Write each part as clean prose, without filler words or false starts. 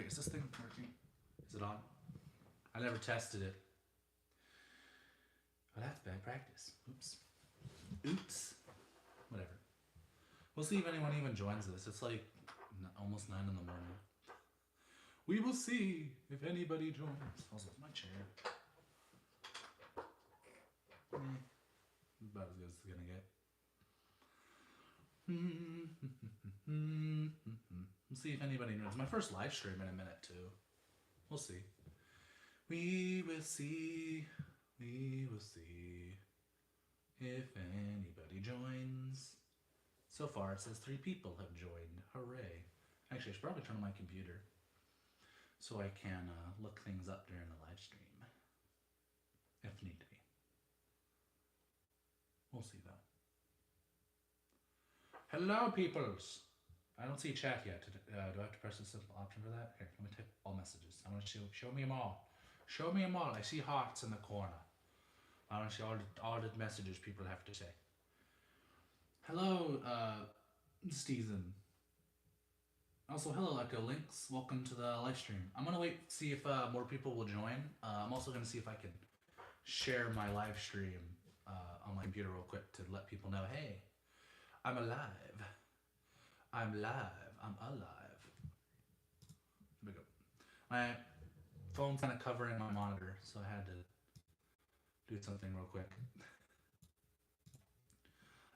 Wait, is this thing working? Is it on? I never tested it. Well, that's bad practice. Oops. Oops. Whatever. We'll see if anyone even joins this. It's like almost 9 in the morning. We will see if anybody joins. Also, it's my chair. About as good as it's gonna get. We'll see if anybody knows. My first live stream in a minute too. We'll see. We will see. We will see if anybody joins. So far it says 3 people have joined. Hooray. Actually, I should probably turn on my computer so I can look things up during the live stream. If need be. We'll see though. Hello, peoples. I don't see chat yet. Do I have to press a simple option for that? Here, let me type all messages. I want to show me them all. Show me them all. I see hearts in the corner. I want to see all the messages people have to say. Hello, Steezen. Also, hello, Echo Links. Welcome to the live stream. I'm gonna wait see if more people will join. I'm also gonna see if I can share my live stream on my computer real quick to let people know, hey, I'm alive. I'm live. I'm alive. Here we go. My phone's kind of covering my monitor, so I had to do something real quick.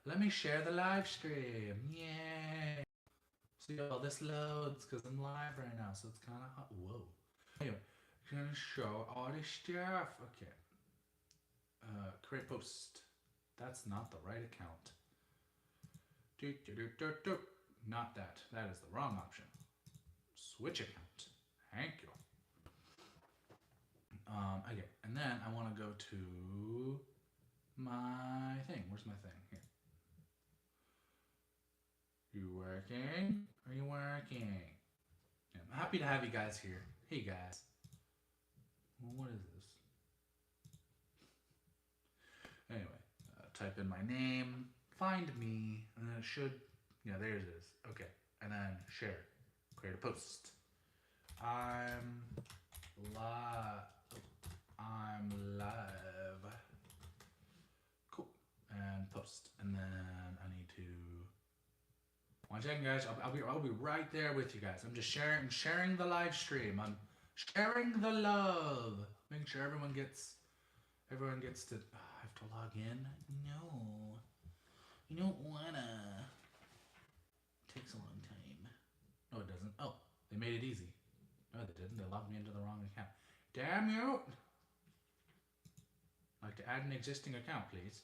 Let me share the live stream. Yay! See how this loads because I'm live right now, so it's kind of hot. Whoa. Anyway, gonna show all this stuff. Okay. Create post. That's not the right account. Not that. That is the wrong option. Switch account. Thank you. Okay, and then I want to go to my thing. Where's my thing? Here. You working? Are you working? Yeah, I'm happy to have you guys here. Hey guys. Well, what is this? Anyway, type in my name, find me, and then it should, yeah, there it is. Okay, and then share, create a post. I'm live. Cool, and post, and then I need to. One second, guys. I'll be right there with you guys. I'm just sharing the live stream. I'm sharing the love. Making sure everyone gets to. I have to log in. No, you don't wanna. It takes a long time. No, it doesn't. Oh, they made it easy. No, they didn't. They logged me into the wrong account. Damn you! I'd like to add an existing account, please.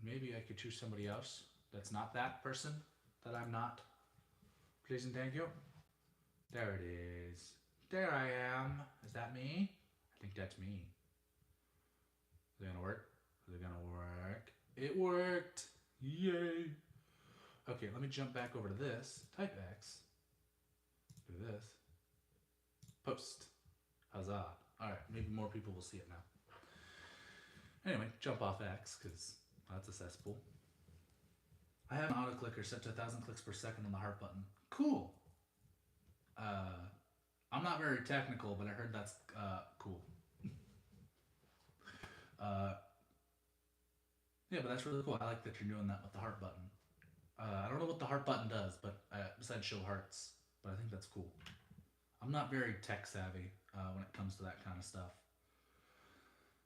Maybe I could choose somebody else that's not that person that I'm not. Please and thank you. There it is. There I am. Is that me? I think that's me. Is it gonna work? Is it gonna work? It worked. Yay. Okay, let me jump back over to this. Type X. Do this. Post. Huzzah. Alright, maybe more people will see it now. Anyway, jump off X, because that's a cesspool. I have an auto clicker set to 1,000 clicks per second on the heart button. Cool. I'm not very technical, but I heard that's cool. Yeah, but that's really cool. I like that you're doing that with the heart button. I don't know what the heart button does, but besides show hearts, but I think that's cool. I'm not very tech savvy when it comes to that kind of stuff.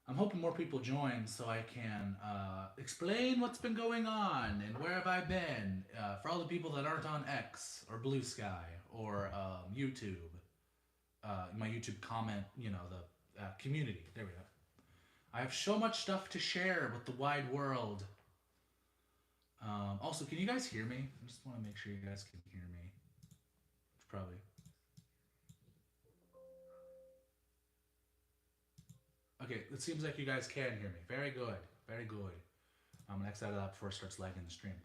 I'm hoping more people join so I can explain what's been going on and where have I been for all the people that aren't on X or Blue Sky or YouTube. My YouTube comment, you know, the community. There we go. I have so much stuff to share with the wide world. Also, can you guys hear me? I just want to make sure you guys can hear me. It's probably. Okay, it seems like you guys can hear me. Very good. Very good. I'm going to exit out of that before it starts lagging the stream.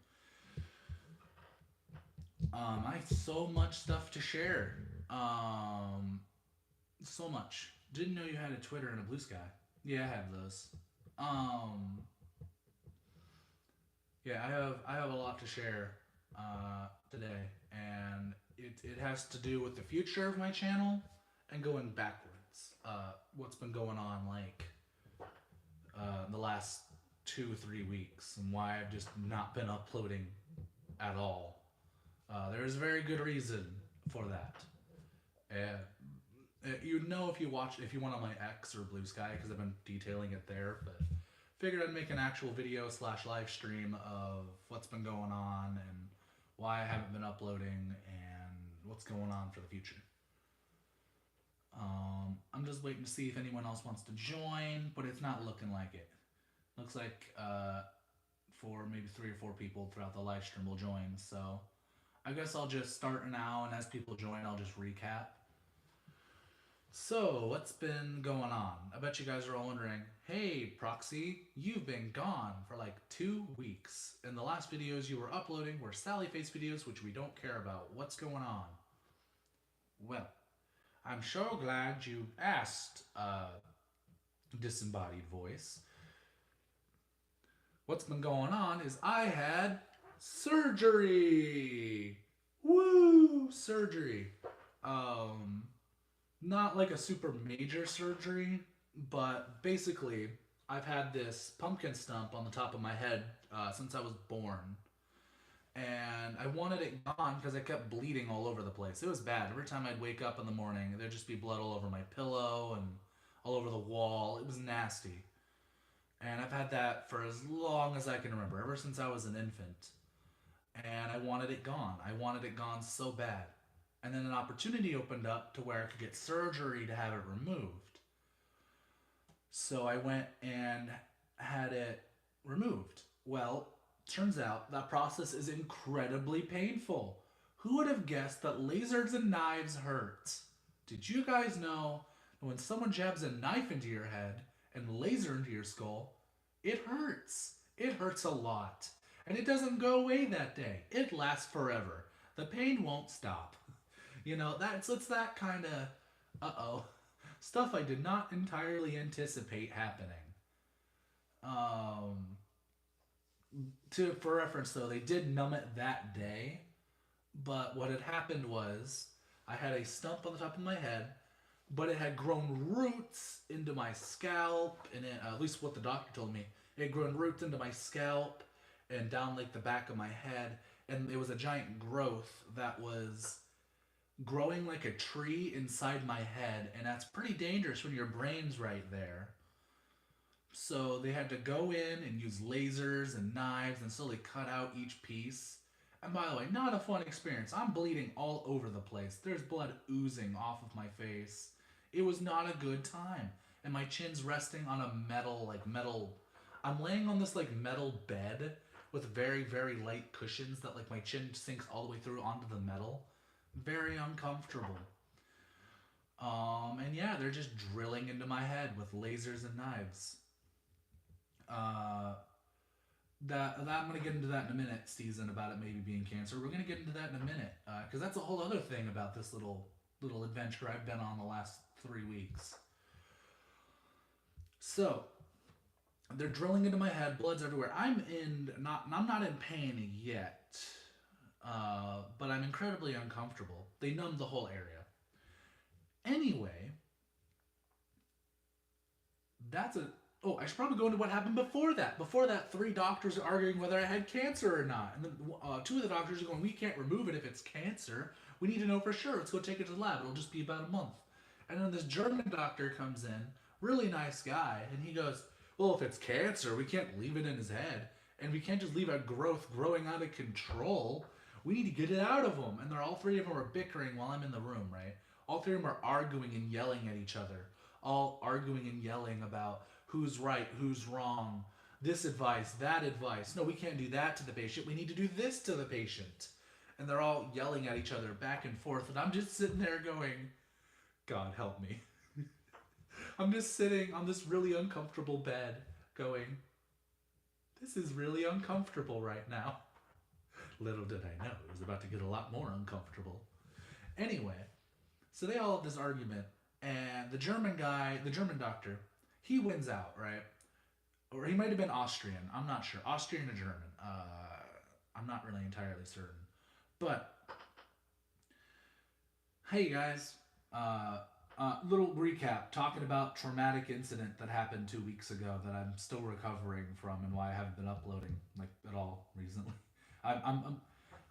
I have so much stuff to share. So much. Didn't know you had a Twitter and a Blue Sky. Yeah, I have those. Yeah, I have a lot to share today, and it has to do with the future of my channel and going backwards. What's been going on like the last 2 or 3 weeks and why I've just not been uploading at all. There is a very good reason for that. You'd know if you went on my X or Blue Sky because I've been detailing it there, but figured I'd make an actual video / live stream of what's been going on and why I haven't been uploading and what's going on for the future. I'm just waiting to see if anyone else wants to join, but it's not looking like it. Looks like for maybe 3 or 4 people throughout the live stream will join, so I guess I'll just start now, and as people join, I'll just recap. So, what's been going on? I bet you guys are all wondering, hey, Proxy, you've been gone for like 2 weeks, and the last videos you were uploading were Sally Face videos, which we don't care about. What's going on? Well, I'm so glad you asked, disembodied voice. What's been going on is I had surgery. Woo! Surgery. Not like a super major surgery, but basically I've had this pumpkin stump on the top of my head since I was born. And I wanted it gone because I kept bleeding all over the place. It was bad. Every time I'd wake up in the morning, there'd just be blood all over my pillow and all over the wall. It was nasty. And I've had that for as long as I can remember, ever since I was an infant. And I wanted it gone. I wanted it gone so bad. And then an opportunity opened up to where I could get surgery to have it removed. So I went and had it removed. Well, turns out that process is incredibly painful. Who would have guessed that lasers and knives hurt? Did you guys know that when someone jabs a knife into your head and laser into your skull, it hurts? It hurts a lot. And it doesn't go away that day. It lasts forever. The pain won't stop. You know, it's that kind of, stuff I did not entirely anticipate happening. For reference though, they did numb it that day, but what had happened was I had a stump on the top of my head, but it had grown roots into my scalp, and at least what the doctor told me, it had grown roots into my scalp and down like the back of my head, and it was a giant growth that was growing like a tree inside my head, and that's pretty dangerous when your brain's right there. So they had to go in and use lasers and knives and slowly cut out each piece. And by the way, not a fun experience. I'm bleeding all over the place. There's blood oozing off of my face. It was not a good time. And my chin's resting on a metal, I'm laying on this metal bed with very, very light cushions that my chin sinks all the way through onto the metal. Very uncomfortable. And yeah, they're just drilling into my head with lasers and knives. I'm going to get into that in a minute, Steven, about it maybe being cancer. We're going to get into that in a minute, because that's a whole other thing about this little adventure I've been on the last 3 weeks. So, they're drilling into my head, blood's everywhere. I'm not in pain yet, but I'm incredibly uncomfortable. They numbed the whole area. Anyway, I should probably go into what happened before that. Before that, 3 doctors are arguing whether I had cancer or not. And then 2 of the doctors are going, we can't remove it if it's cancer. We need to know for sure. Let's go take it to the lab. It'll just be about a month. And then this German doctor comes in, really nice guy, and he goes, well, if it's cancer, we can't leave it in his head. And we can't just leave a growth growing out of control. We need to get it out of him. And all 3 of them are bickering while I'm in the room, right? All 3 of them are arguing and yelling at each other. All arguing and yelling about who's right, who's wrong, this advice, that advice. No, we can't do that to the patient. We need to do this to the patient. And they're all yelling at each other back and forth. And I'm just sitting there going, God help me. I'm just sitting on this really uncomfortable bed going, this is really uncomfortable right now. Little did I know it was about to get a lot more uncomfortable. Anyway, so they all have this argument. And the German doctor, he wins out, right? Or he might have been Austrian. I'm not sure. Austrian or German. I'm not really entirely certain. But Hey guys, little recap talking about traumatic incident that happened 2 weeks ago that I'm still recovering from and why I haven't been uploading like at all recently. I'm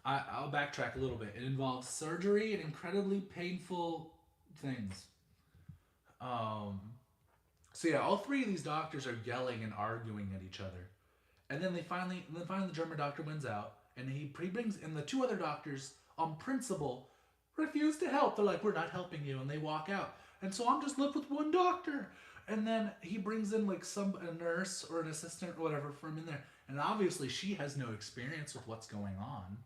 I'll backtrack a little bit. It involves surgery and incredibly painful things. Um, so yeah, all three of these doctors are yelling and arguing at each other, and then finally the German doctor wins out, and he brings and the two other doctors on principle refuse to help. They're like, we're not helping you, and they walk out. And so I'm just left with one doctor. And then he brings in like a nurse or an assistant or whatever from in there. And obviously she has no experience with what's going on,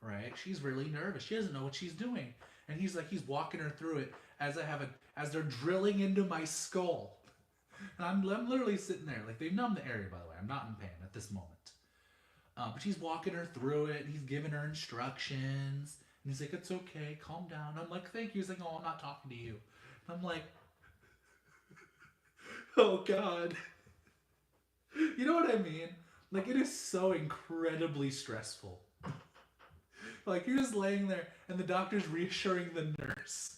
right? She's really nervous. She doesn't know what she's doing. And he's walking her through it as they're drilling into my skull. And I'm literally sitting there. Like, they've numbed the area, by the way. I'm not in pain at this moment. But he's walking her through it. And he's giving her instructions. And he's like, it's okay, calm down. I'm like, thank you. He's like, oh, I'm not talking to you. And I'm like, oh, God. You know what I mean? Like, it is so incredibly stressful. Like, you're just laying there, and the doctor's reassuring the nurse.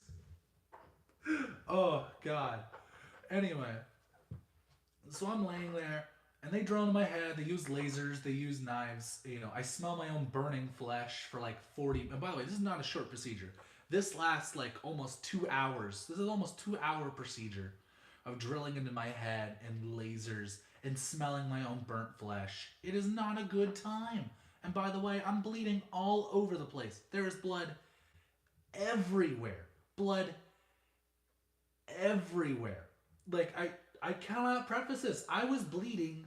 Oh, God. Anyway, so I'm laying there, and they drill into my head. They use lasers. They use knives. You know, I smell my own burning flesh for like 40. And by the way, this is not a short procedure. This lasts like almost 2 hours. This is almost 2 hour procedure of drilling into my head and lasers and smelling my own burnt flesh. It is not a good time. And by the way, I'm bleeding all over the place. There is blood everywhere. Blood everywhere. Like, I cannot preface this. I was bleeding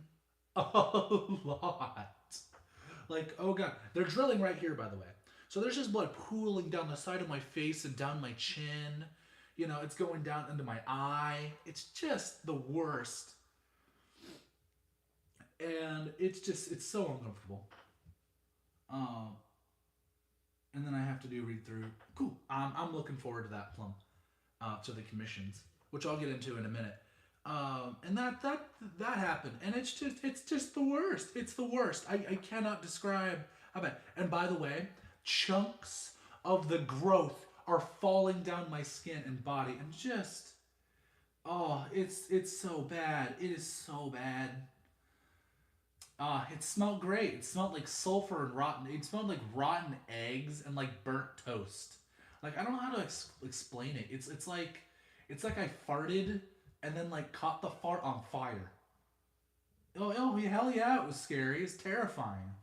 a lot. Like, oh God. They're drilling right here, by the way. So there's just blood pooling down the side of my face and down my chin. You know, it's going down into my eye. It's just the worst. And it's so uncomfortable. Um, and then I have to do read through. Cool. I'm looking forward to that plum, to the commissions, which I'll get into in a minute. And that happened, and it's just the worst. It's the worst. I cannot describe how bad. And by the way, chunks of the growth are falling down my skin and body, and just it's so bad. It is so bad. It smelled great. It smelled like sulfur and rotten. It smelled like rotten eggs and like burnt toast. Like, I don't know how to explain it. It's like I farted and then like caught the fart on fire. Oh, hell yeah, it was scary. It's terrifying.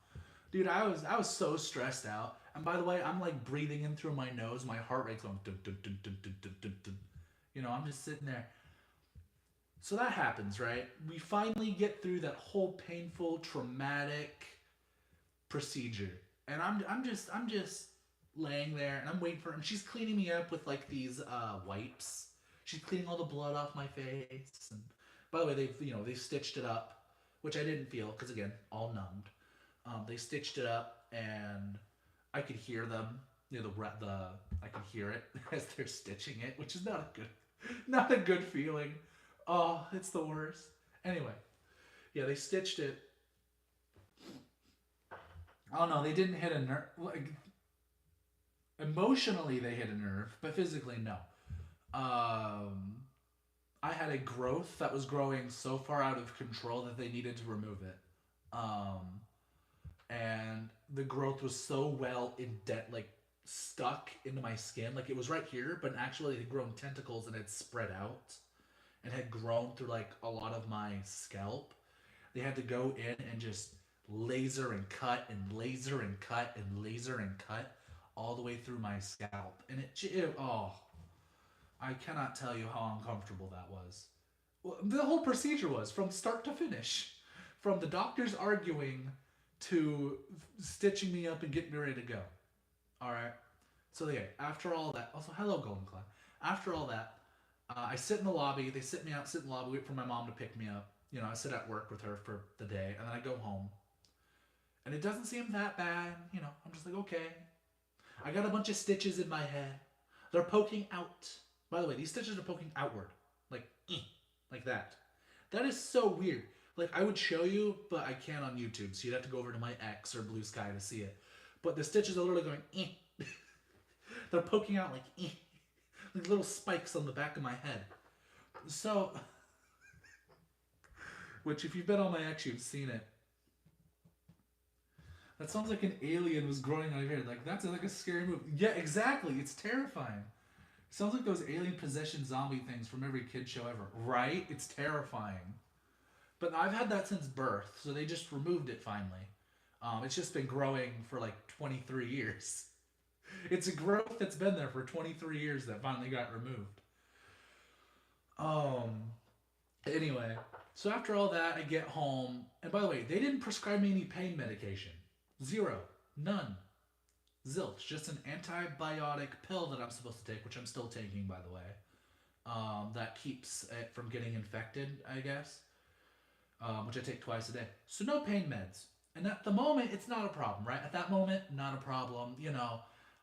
Dude, I was so stressed out. And by the way, I'm like breathing in through my nose. My heart rate's going dun, dun, dun, dun, dun, dun, dun, dun. You know, I'm just sitting there. So that happens, right? We finally get through that whole painful, traumatic procedure. And I'm just laying there and I'm waiting for her. And she's cleaning me up with like these wipes. She's cleaning all the blood off my face. And by the way, they stitched it up, which I didn't feel because again, all numbed. They stitched it up, and I could hear them. You know, I could hear it as they're stitching it, which is not a good feeling. Oh, it's the worst. Anyway, yeah, they stitched it. Oh no, they didn't hit a nerve. Like, emotionally, they hit a nerve, but physically, no. I had a growth that was growing so far out of control that they needed to remove it. And the growth was so well like stuck into my skin. Like, it was right here, but actually it had grown tentacles and had spread out and had grown through like a lot of my scalp. They had to go in and just laser and cut and laser and cut and laser and cut all the way through my scalp. And I cannot tell you how uncomfortable that was. Well, the whole procedure was from start to finish. From the doctors arguing to stitching me up and getting me ready to go. Alright? So yeah, after all that, also hello Golden Cloud. After all that, I sit in the lobby, they sit me out, sit in the lobby, wait for my mom to pick me up. You know, I sit at work with her for the day, and then I go home. And it doesn't seem that bad, you know, I'm just like, okay. I got a bunch of stitches in my head. They're poking out. By the way, these stitches are poking outward. Like that. That is so weird. Like, I would show you, but I can't on YouTube, so you'd have to go over to my X or Blue Sky to see it. But the stitches are literally going, They're poking out like, like little spikes on the back of my head. So, which if you've been on my X, you've seen it. That sounds like an alien was growing out of your head. Like, that's like a scary movie. Yeah, exactly. It's terrifying. Sounds like those alien possession zombie things from every kid show ever. Right? It's terrifying. But I've had that since birth, so they just removed it finally. It's just been growing for like 23 years. It's a growth that's been there for 23 years that finally got removed. Um, anyway, so after all that, I get home. And by the way, they didn't prescribe me any pain medication. Zero. None. Zilch. Just an antibiotic pill that I'm supposed to take, which I'm still taking, by the way. That keeps it from getting infected, I guess. Which I take twice a day. So no pain meds. And at the moment, it's not a problem, right? At that moment, not a problem. You know,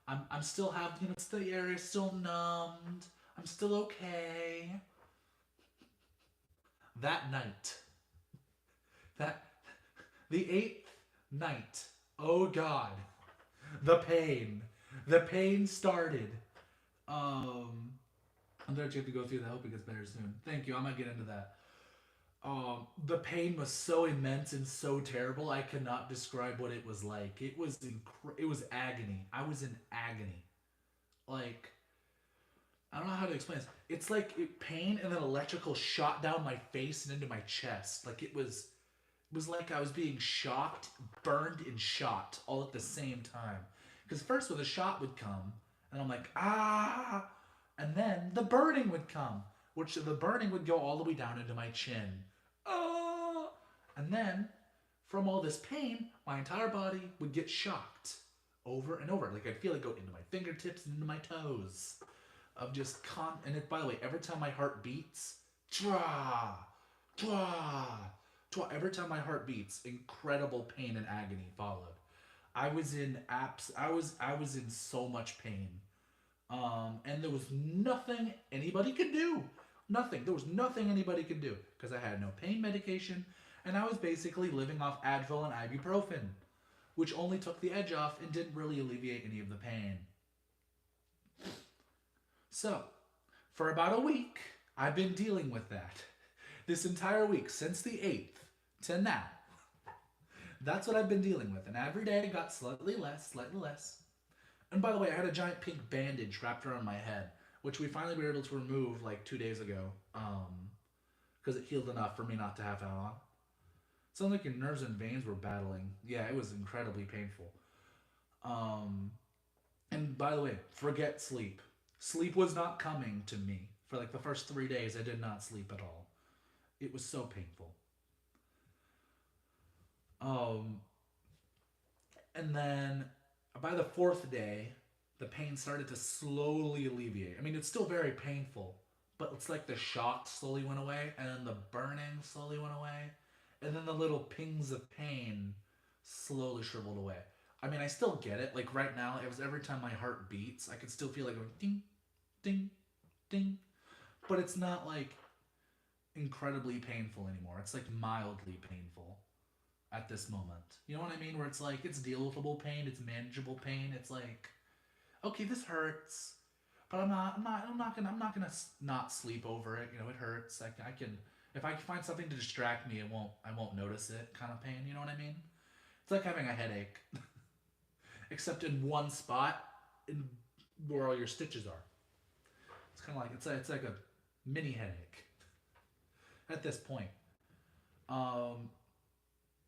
I'm still have, you know, it's the area still numbed. I'm still okay. That night, that the 8th night, oh God, the pain started. I'm gonna have to go through that. I hope it gets better soon. Thank you. I'm gonna get into that. The pain was so immense and so terrible. I cannot describe what it was like. It was agony. I was in agony. Like, I don't know how to explain this. It's like pain and then electrical shot down my face and into my chest. Like it was like I was being shocked, burned, and shot all at the same time. Because first, when the shot would come, and I'm like, ah, and then the burning would come, which the burning would go all the way down into my chin. Oh, and then from all this pain, my entire body would get shocked over and over. Like I'd feel it go into my fingertips and into my toes. Of just and it, by the way, every time my heart beats, dra, dra, dra, every time my heart beats, incredible pain and agony followed. I was in so much pain. And there was nothing anybody could do. Nothing. There was nothing anybody could do because I had no pain medication, and I was basically living off Advil and ibuprofen, which only took the edge off and didn't really alleviate any of the pain. So, for about a week, I've been dealing with that. This entire week, since the 8th to now. That's what I've been dealing with. And every day it got slightly less, slightly less. And by the way, I had a giant pink bandage wrapped around my head, which we finally were able to remove like 2 days ago. Because it healed enough for me not to have that on. It sounded like your nerves and veins were battling. Yeah, it was incredibly painful. And by the way, forget sleep. Sleep was not coming to me. For like the first 3 days, I did not sleep at all. It was so painful. And then by the 4th day, the pain started to slowly alleviate. I mean, it's still very painful, but it's like the shock slowly went away, and then the burning slowly went away, and then the little pings of pain slowly shriveled away. I mean, I still get it. Like right now, it was every time my heart beats, I can still feel it going ding, ding, ding. But it's not like incredibly painful anymore. It's like mildly painful at this moment. You know what I mean? Where it's like, it's dealable pain, it's manageable pain. It's like, okay, this hurts, but I'm not gonna not sleep over it. You know, it hurts. I can, if I can find something to distract me, I won't notice it kind of pain. You know what I mean? It's like having a headache, except in one spot, in where all your stitches are. It's kind of like it's like a mini headache at this point.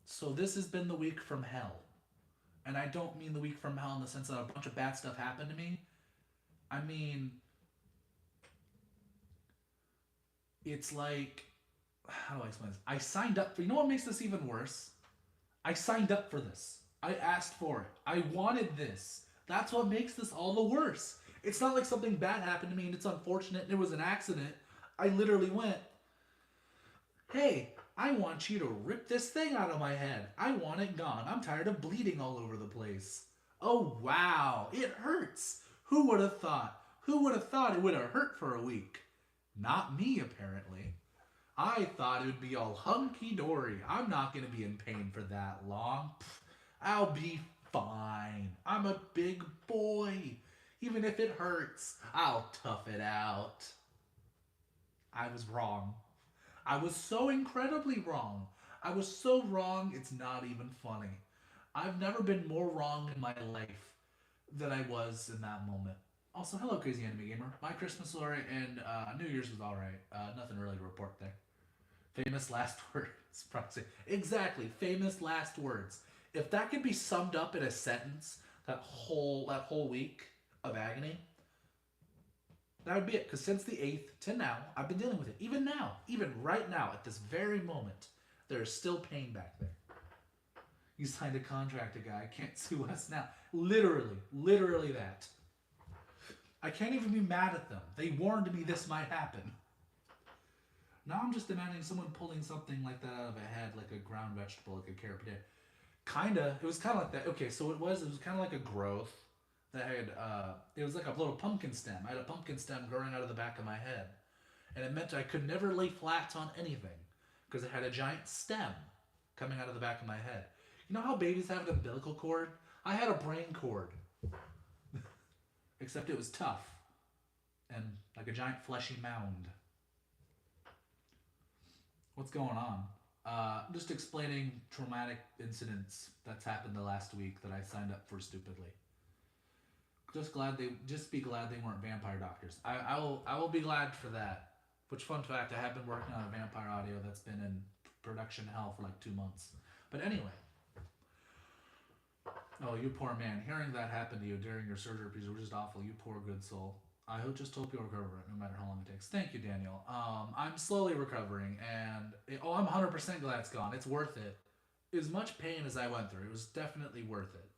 So this has been the week from hell. And I don't mean the week from hell in the sense that a bunch of bad stuff happened to me. I mean, it's like, how do I explain this? I signed up for, you know what makes this even worse? I signed up for this. I asked for it. I wanted this. That's what makes this all the worse. It's not like something bad happened to me and it's unfortunate and it was an accident. I literally went, hey, I want you to rip this thing out of my head. I want it gone. I'm tired of bleeding all over the place. Oh, wow. It hurts. Who would have thought? Who would have thought it would have hurt for a week? Not me, apparently. I thought it would be all hunky-dory. I'm not going to be in pain for that long. Pfft, I'll be fine. I'm a big boy. Even if it hurts, I'll tough it out. I was wrong. I was so incredibly wrong. I was so wrong, it's not even funny. I've never been more wrong in my life than I was in that moment. Also, hello, Crazy Anime Gamer. My Christmas was alright, and New Year's was alright. Nothing really to report there. Famous last words, Proxy. Exactly, famous last words. If that could be summed up in a sentence, that whole week of agony, that would be it. Because since the 8th to now, I've been dealing with it. Even now, even right now, at this very moment, there is still pain back there. You signed a contract, a guy can't sue us now. Literally that. I can't even be mad at them. They warned me this might happen. Now I'm just imagining someone pulling something like that out of a head, like a ground vegetable, like a carrot potato. Kinda. It was kind of like that. Okay, so it was kind of like a growth that had, it was like a little pumpkin stem. I had a pumpkin stem growing out of the back of my head. And it meant I could never lay flat on anything because it had a giant stem coming out of the back of my head. You know how babies have an umbilical cord? I had a brain cord. Except it was tough. And like a giant fleshy mound. What's going on? Just explaining traumatic incidents that's happened the last week that I signed up for stupidly. Just be glad they weren't vampire doctors. I will be glad for that. Which, fun fact, I have been working on a vampire audio that's been in production hell for like 2 months. But anyway. Oh, you poor man. Hearing that happen to you during your surgery was just awful. You poor good soul. I just hope you'll recover it, no matter how long it takes. Thank you, Daniel. I'm slowly recovering, and I'm 100% glad it's gone. It's worth it. As much pain as I went through, it was definitely worth it.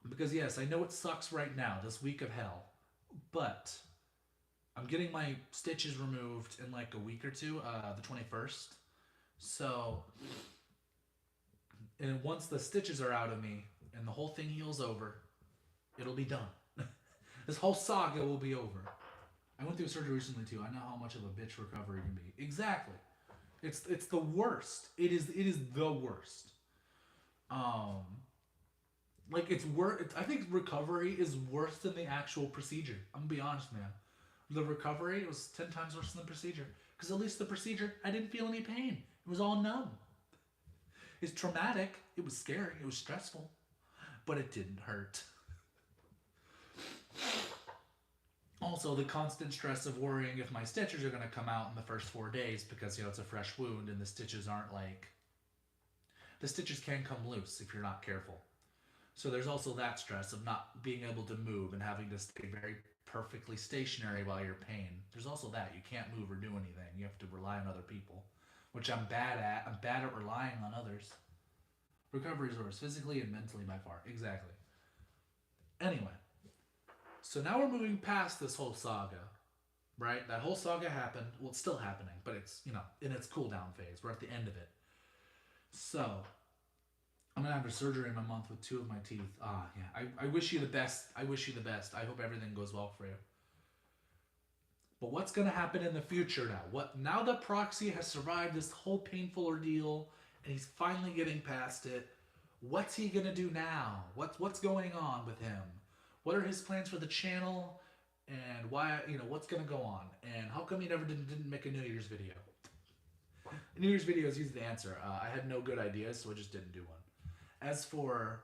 Because yes, I know it sucks right now, this week of hell, but I'm getting my stitches removed in like a week or two, the 21st. So, and once the stitches are out of me and the whole thing heals over, it'll be done. This whole saga will be over. I went through surgery recently too. I know how much of a bitch recovery can be. Exactly. It's the worst. It is the worst. Like it's worse. I think recovery is worse than the actual procedure. I'm gonna be honest, man. The recovery was 10 times worse than the procedure. Because at least the procedure, I didn't feel any pain. It was all numb. It's traumatic. It was scary. It was stressful. But it didn't hurt. Also, the constant stress of worrying if my stitches are going to come out in the first 4 days because, it's a fresh wound and the stitches aren't like... The stitches can come loose if you're not careful. So there's also that stress of not being able to move and having to stay very perfectly stationary while you're in pain. There's also that. You can't move or do anything. You have to rely on other people, which I'm bad at. I'm bad at relying on others. Recovery is worse, physically and mentally by far. Exactly. Anyway. So now we're moving past this whole saga, right? That whole saga happened. Well, it's still happening, but it's, in its cool down phase. We're at the end of it. So, I'm going to have a surgery in a month with 2 of my teeth. Yeah. I wish you the best. I wish you the best. I hope everything goes well for you. But what's going to happen in the future now? Now that Proxy has survived this whole painful ordeal, and he's finally getting past it, what's he going to do now? What's going on with him? What are his plans for the channel, and why, what's going to go on? And how come he never didn't make a New Year's video? New Year's video is usually the answer. I had no good ideas, so I just didn't do one. As for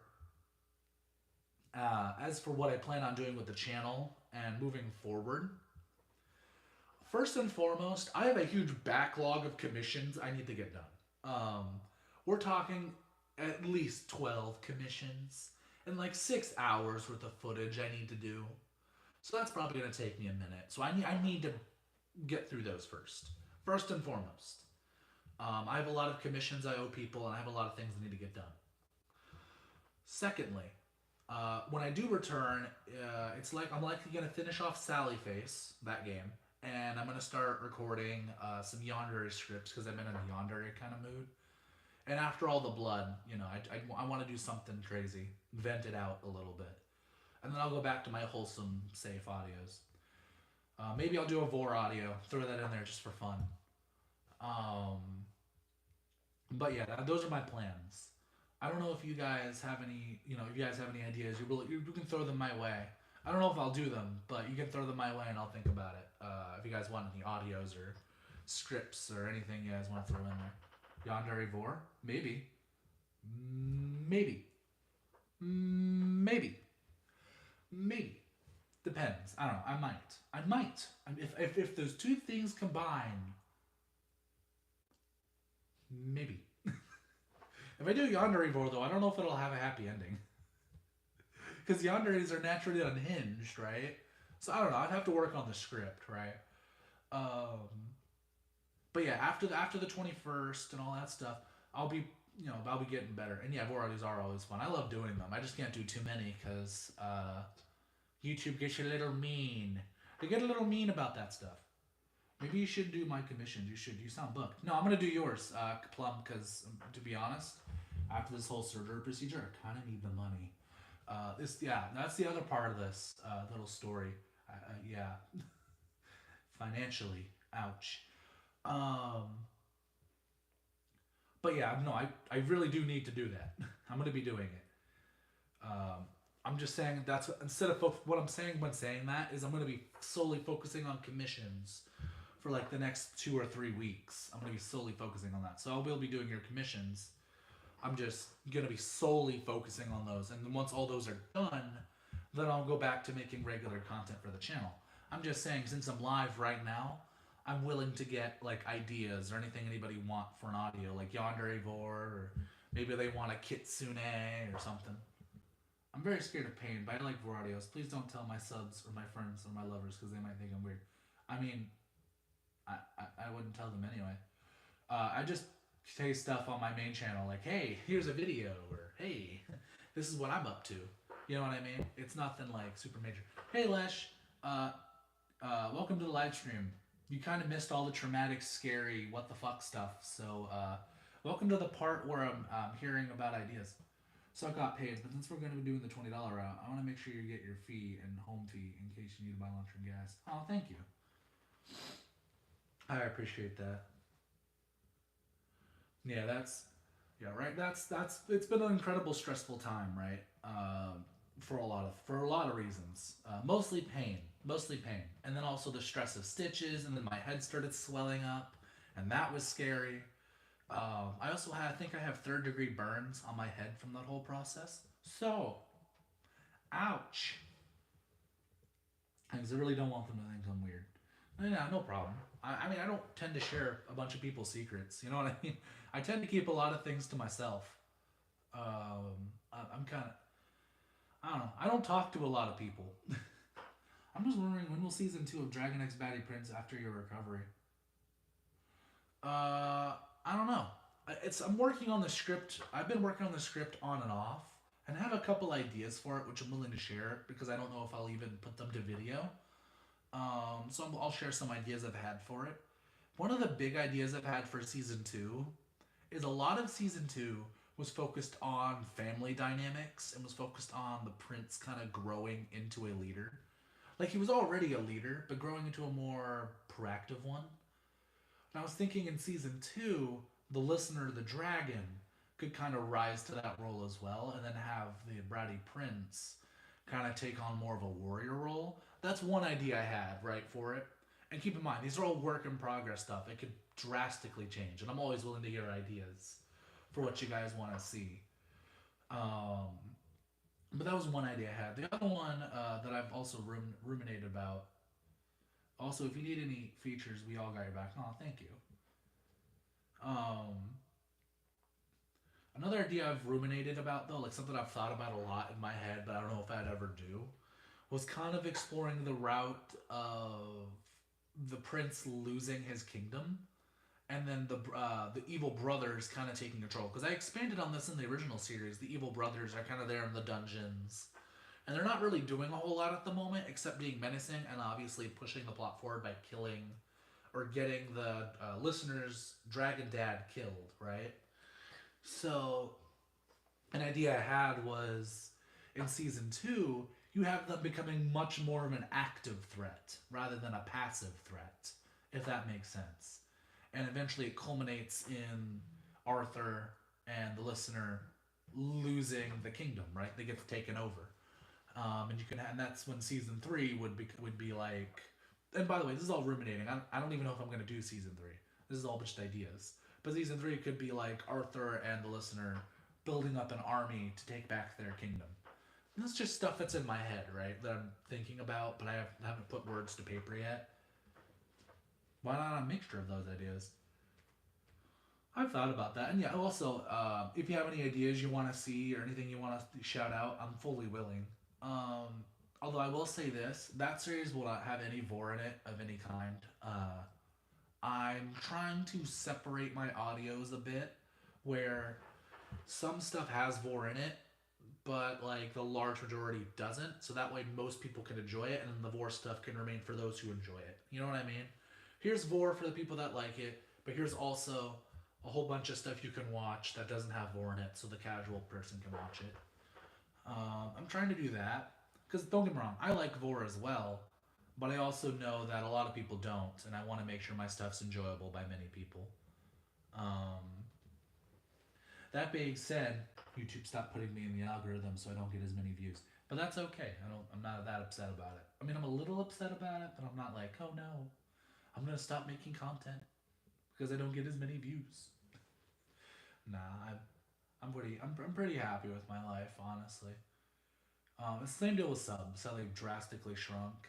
what I plan on doing with the channel and moving forward, first and foremost, I have a huge backlog of commissions I need to get done. We're talking at least 12 commissions. And like 6 hours worth of footage I need to do. So that's probably going to take me a minute. So I need to get through those first and foremost. I have a lot of commissions I owe people, and I have a lot of things I need to get done. Secondly, when I do return, I'm likely going to finish off Sally Face, that game, and I'm going to start recording some Yandere scripts because I'm in a Yandere kind of mood. And after all the blood, I want to do something crazy. Vent it out a little bit. And then I'll go back to my wholesome, safe audios. Maybe I'll do a Vor audio. Throw that in there just for fun. But yeah, those are my plans. I don't know if you guys have any, if you guys have any ideas, you can throw them my way. I don't know if I'll do them, but you can throw them my way and I'll think about it. If you guys want any audios or scripts or anything you guys want to throw in there. Yandere Vor? Maybe. Maybe. Maybe. Maybe. Depends. I don't know. I might. If those two things combine, maybe. If I do Yandere Vor, though, I don't know if it'll have a happy ending. Because Yanderes are naturally unhinged, right? So I don't know. I'd have to work on the script, right? But yeah, after the 21st and all that stuff, I'll be getting better. And yeah, Voralies are always fun. I love doing them. I just can't do too many because YouTube gets a little mean. They get a little mean about that stuff. Maybe you should do my commissions. You should. You sound booked. No, I'm gonna do yours, Plum, because to be honest, after this whole surgery procedure, I kind of need the money. That's the other part of this little story. Yeah, financially, ouch. But yeah, no, I really do need to do that. I'm gonna be doing it. I'm just saying that's instead of what I'm saying when saying that is I'm gonna be solely focusing on commissions for like the next 2 or 3 weeks. I'm gonna be solely focusing on that. So I will be doing your commissions. I'm just gonna be solely focusing on those, and then once all those are done, then I'll go back to making regular content for the channel. I'm just saying, since I'm live right now, I'm willing to get like ideas or anything anybody want for an audio, like Yandere Vor, or maybe they want a Kitsune or something. I'm very scared of pain, but I like Vor audios. Please don't tell my subs or my friends or my lovers because they might think I'm weird. I mean, I wouldn't tell them anyway. I just say stuff on my main channel like, hey, here's a video, or hey, this is what I'm up to. You know what I mean? It's nothing like super major. Hey, Lesh, welcome to the live stream. You kind of missed all the traumatic, scary, what the fuck stuff. So, welcome to the part where I'm hearing about ideas. So I got paid, but since we're going to be doing the $20 route, I want to make sure you get your fee and home fee in case you need to buy lunch and gas. Oh, thank you. I appreciate that. Yeah, right. That's it's been an incredible stressful time, right? For a lot of reasons. Mostly pain, and then also the stress of stitches, and then my head started swelling up, and that was scary. I think I have 3rd-degree burns on my head from that whole process. So, ouch. Because I really don't want them to think I'm weird. Yeah, no problem. I mean, I don't tend to share a bunch of people's secrets. You know what I mean? I tend to keep a lot of things to myself. I'm kind of, I don't know. I don't talk to a lot of people. I'm just wondering, when will season 2 of Dragon X Baddie Prince after your recovery? I don't know. I'm working on the script. I've been working on the script on and off, and I have a couple ideas for it, which I'm willing to share because I don't know if I'll even put them to video. So I'll share some ideas I've had for it. One of the big ideas I've had for season 2 is a lot of season 2 was focused on family dynamics and was focused on the prince kind of growing into a leader. Like, he was already a leader, but growing into a more proactive one. And I was thinking in season 2, the listener, the dragon, could kind of rise to that role as well, and then have the bratty prince kind of take on more of a warrior role. That's one idea I had, right, for it. And keep in mind, these are all work in progress stuff. It could drastically change, and I'm always willing to hear ideas for what you guys want to see. But that was one idea I had. The other one that I've also ruminated about. Also, if you need any features, we all got your back. Oh, thank you. Another idea I've ruminated about, though, like something I've thought about a lot in my head, but I don't know if I'd ever do, was kind of exploring the route of the prince losing his kingdom, and then the evil brothers kind of taking control. Because I expanded on this in the original series. The evil brothers are kind of there in the dungeons, and they're not really doing a whole lot at the moment, except being menacing and obviously pushing the plot forward by killing or getting the listener's dragon dad killed, right? So, an idea I had was, in season 2, you have them becoming much more of an active threat rather than a passive threat, if that makes sense. And eventually it culminates in Arthur and the listener losing the kingdom, right? They get taken over. And you can, and that's when season three would be like. And by the way, this is all ruminating. I don't even know if I'm gonna do season three. This is all just ideas. But season three could be like Arthur and the listener building up an army to take back their kingdom. And that's just stuff that's in my head, right? That I'm thinking about, but I haven't put words to paper yet. Why not a mixture of those ideas? I've thought about that, and yeah. Also, if you have any ideas you want to see or anything you want to shout out, I'm fully willing. Um, Although I will say this, that series will not have any vor in it of any kind. I'm trying to separate my audios a bit, where some stuff has vor in it, but like the large majority doesn't. So that way, most people can enjoy it, and then the vor stuff can remain for those who enjoy it. You know what I mean? Here's vor for the people that like it, but here's also a whole bunch of stuff you can watch that doesn't have vor in it, so the casual person can watch it. I'm trying to do that because don't get me wrong, I like vor as well, but I also know that a lot of people don't, and I want to make sure my stuff's enjoyable by many people. Um, that being said, YouTube stopped putting me in the algorithm, so I don't get as many views. But that's okay. I don't. I'm not that upset about it. I mean, I'm a little upset about it, but I'm not like, oh no, I'm gonna stop making content because I don't get as many views. Nah, I'm pretty happy with my life, honestly. It's the same deal with subs. How they've drastically shrunk.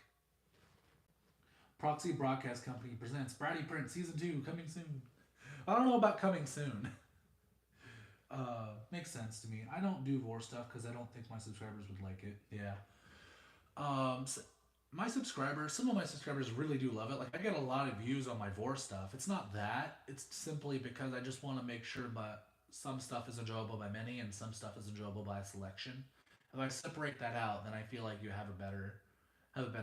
Proxy Broadcast Company presents Bratty Print Season 2 coming soon. I don't know about coming soon. Makes sense to me. I don't do vor stuff because I don't think my subscribers would like it. Yeah. So my subscribers, some of my subscribers really do love it. Like I get a lot of views on my vor stuff. It's not that. It's simply because I just want to make sure that some stuff is enjoyable by many and some stuff is enjoyable by a selection. If I separate that out, then I feel like you have a better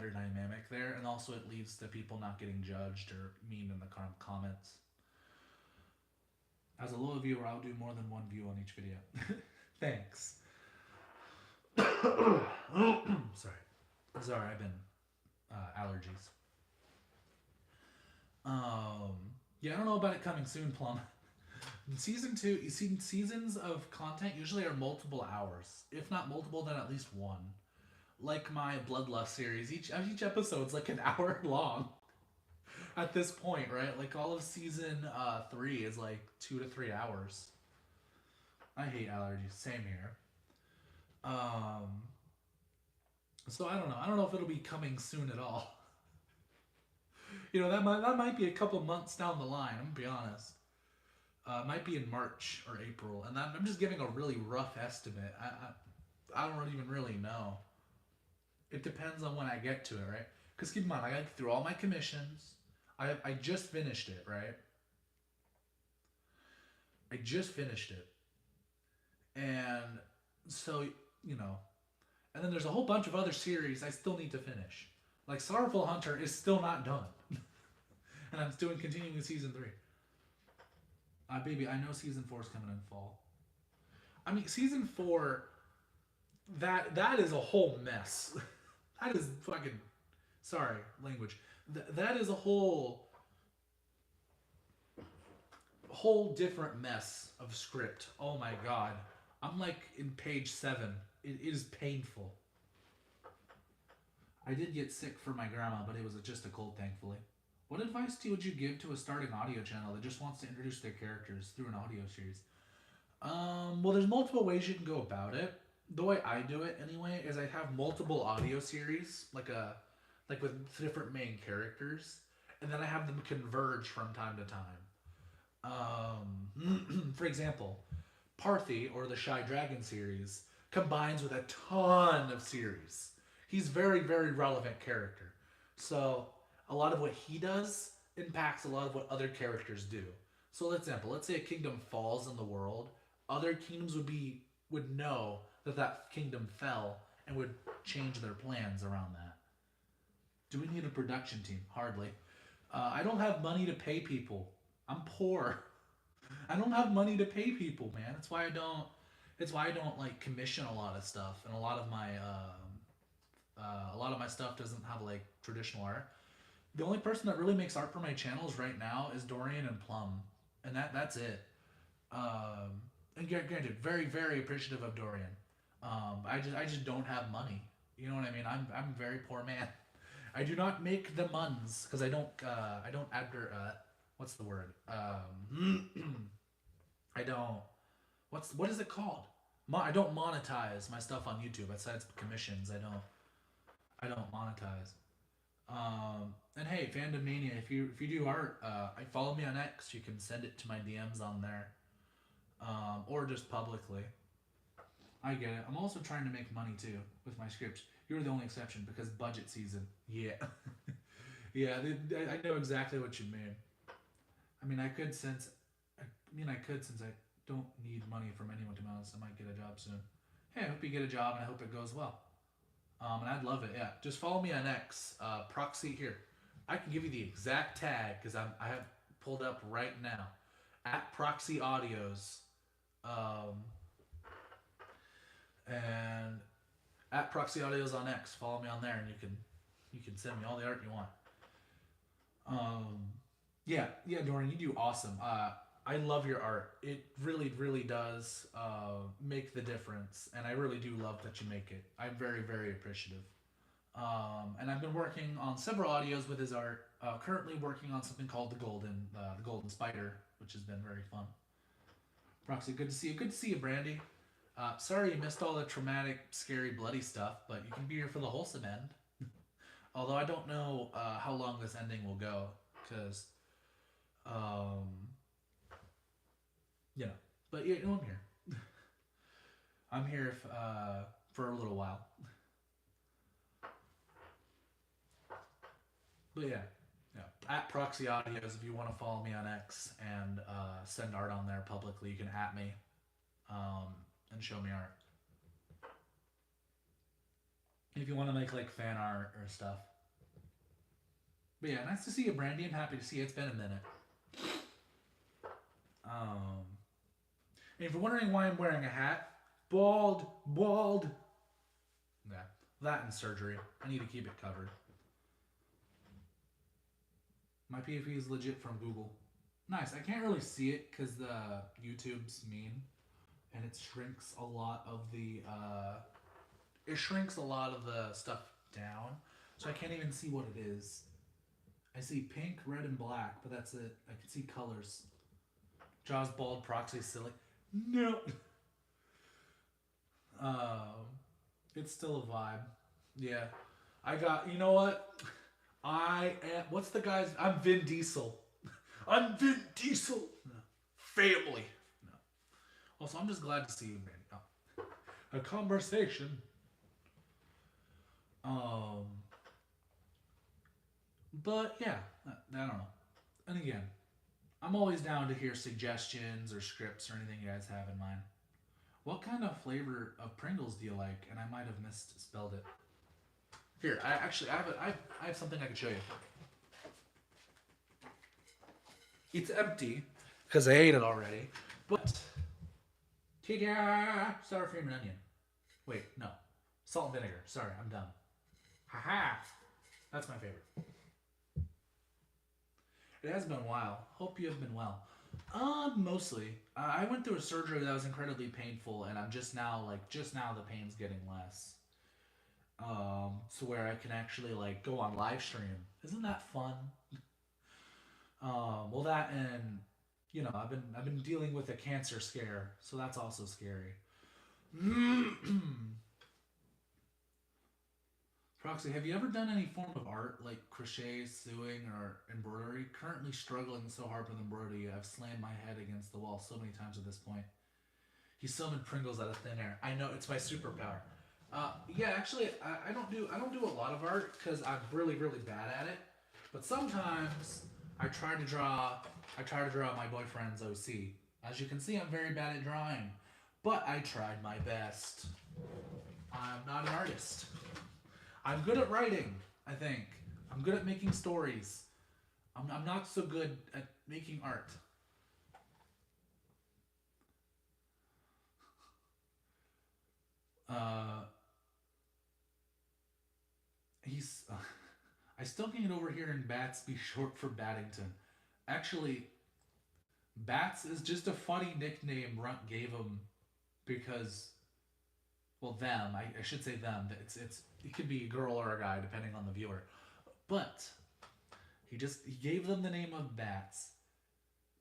dynamic there, and also it leads to people not getting judged or mean in the comments. As a low viewer, I'll do more than one view on each video. Thanks. Sorry. Sorry, I've been allergies. Yeah, I don't know about it coming soon, Plum. Season 2, you see, seasons of content usually are multiple hours. If not multiple, then at least one. Like my Bloodlust series, each episode's like an hour long. At this point, right? Like all of season 3 is like 2 to 3 hours. I hate allergies. Same here. So I don't know. I don't know if it'll be coming soon at all. You know, that might be a couple months down the line. I'm gonna be honest. It might be in March or April, and I'm just giving a really rough estimate. I don't even really know. It depends on when I get to it, right? Because keep in mind, I got through all my commissions. I just finished it, right? I just finished it. And so, you know, and then there's a whole bunch of other series I still need to finish. Like Sorrowful Hunter is still not done. And I'm doing continuing season 3. Baby, I know season 4 is coming in fall. I mean, season 4, that is a whole mess. That is fucking, sorry, language. That is a whole different mess of script. Oh my god. I'm like in page 7. It is painful. I did get sick for my grandma, but it was just a cold, thankfully. What advice would you give to a starting audio channel that just wants to introduce their characters through an audio series? Well, there's multiple ways you can go about it. The way I do it, anyway, is I have multiple audio series, like with different main characters, and then I have them converge from time to time. For example, Parthy, or the Shy Dragon series, combines with a ton of series. He's very, very relevant character. So a lot of what he does impacts a lot of what other characters do. So, for example, let's say a kingdom falls in the world. Other kingdoms would know that kingdom fell and would change their plans around that. Do we need a production team? Hardly. I don't have money to pay people. I'm poor. I don't have money to pay people, man. That's why I don't. It's why I don't like commission a lot of stuff, and a lot of my stuff doesn't have like traditional art. The only person that really makes art for my channels right now is Dorian and Plum, and that's it. and granted, very very appreciative of Dorian. I just don't have money. You know what I mean? I'm a very poor man. I do not make the muns because I don't what's the word? I don't what is it called? I don't monetize my stuff on YouTube. Besides commissions, I don't monetize. And hey, Fandom Mania, if you do art, I follow me on X. You can send it to my DMs on there, or just publicly. I get it. I'm also trying to make money too with my scripts. You're the only exception because budget season. Yeah, yeah. I know exactly what you mean. I mean, I could since I don't need money from anyone. To be honest, I might get a job soon. Hey, I hope you get a job and I hope it goes well. And I'd love it. Yeah, just follow me on X. Proxy here. I can give you the exact tag because I have pulled up right now at Proxy Audios, and at Proxy Audios on X. Follow me on there, and you can send me all the art you want. Yeah, yeah, Dorian, you do awesome. I love your art. It really, really does make the difference, and I really do love that you make it. I'm very, very appreciative. And I've been working on several audios with his art. Currently working on something called the Golden Spider, which has been very fun. Proxy, good to see you. Good to see you, Brandy. Sorry you missed all the traumatic, scary, bloody stuff, but you can be here for the wholesome end. Although I don't know how long this ending will go, because, um, you know. But yeah, I'm here. I'm here for a little while. But yeah, yeah. At Proxy Audios, if you want to follow me on X and send art on there publicly, you can at me and show me art. If you want to make like fan art or stuff. But yeah, nice to see you, Brandy. I'm happy to see you. It's been a minute. And if you're wondering why I'm wearing a hat, bald. Yeah, that and surgery. I need to keep it covered. My PFE is legit from Google. Nice. I can't really see it because the YouTube's mean, and it shrinks a lot of the stuff down, so I can't even see what it is. I see pink, red, and black, but that's it. I can see colors. Jaws bald, Proxy silly. No. It's still a vibe. Yeah. I got. You know what? I am. What's the guy's? I'm Vin Diesel. I'm Vin Diesel. No. Family. No. Also, I'm just glad to see you, man. Oh. A conversation. But yeah, I don't know. And again, I'm always down to hear suggestions or scripts or anything you guys have in mind. What kind of flavor of Pringles do you like? And I might have misspelled it. Here, I have something I can show you. It's empty because I ate it already. But sour cream and onion. Wait, no, salt and vinegar. Sorry, I'm dumb. Haha, that's my favorite. It has been a while. Hope you have been well. Mostly. I went through a surgery that was incredibly painful, and I'm just now the pain's getting less. So where I can actually like go on live stream. Isn't that fun? Well, that and you know I've been dealing with a cancer scare, so that's also scary. Proxy, have you ever done any form of art like crochet, sewing, or embroidery? Currently struggling so hard with embroidery, I've slammed my head against the wall so many times at this point. He summoned Pringles out of thin air. I know, it's my superpower. Yeah, actually, I don't do a lot of art because I'm really really bad at it. But sometimes I try to draw my boyfriend's OC. As you can see, I'm very bad at drawing, but I tried my best. I'm not an artist. I'm good at writing, I think. I'm good at making stories. I'm not so good at making art. I still can't get over hearing Bats be short for Baddington. Actually, Bats is just a funny nickname Runt gave him because, well, them. I should say them. It could be a girl or a guy depending on the viewer. But he gave them the name of bats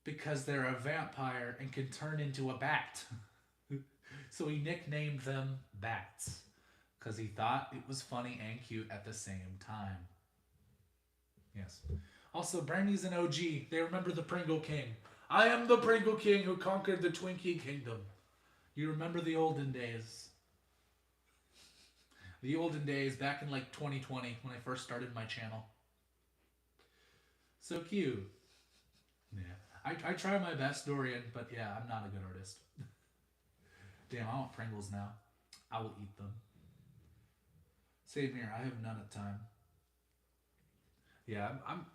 because they're a vampire and can turn into a bat. So he nicknamed them bats because he thought it was funny and cute at the same time. Yes. Also, Brandy's an OG. They remember the Pringle King. I am the Pringle King who conquered the Twinkie Kingdom. You remember the olden days. The olden days back in like 2020 when I first started my channel. So cute. Yeah. I try my best, Dorian, but yeah, I'm not a good artist. Damn, I want Pringles now. I will eat them. Same here. I have none at time. Yeah, I'm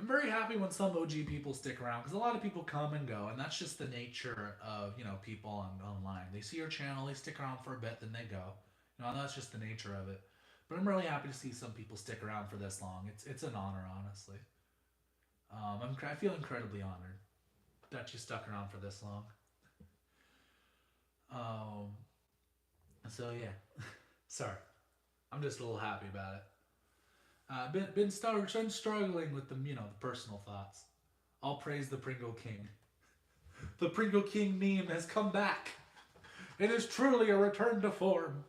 very happy when some OG people stick around because a lot of people come and go, and that's just the nature of people online. They see your channel, they stick around for a bit, then they go. That's just the nature of it. But I'm really happy to see some people stick around for this long. It's an honor, honestly. I feel incredibly honored that you stuck around for this long. So yeah, sorry, I'm just a little happy about it. Been struggling with the personal thoughts. I'll praise the Pringle King. The Pringle King meme has come back. It is truly a return to form.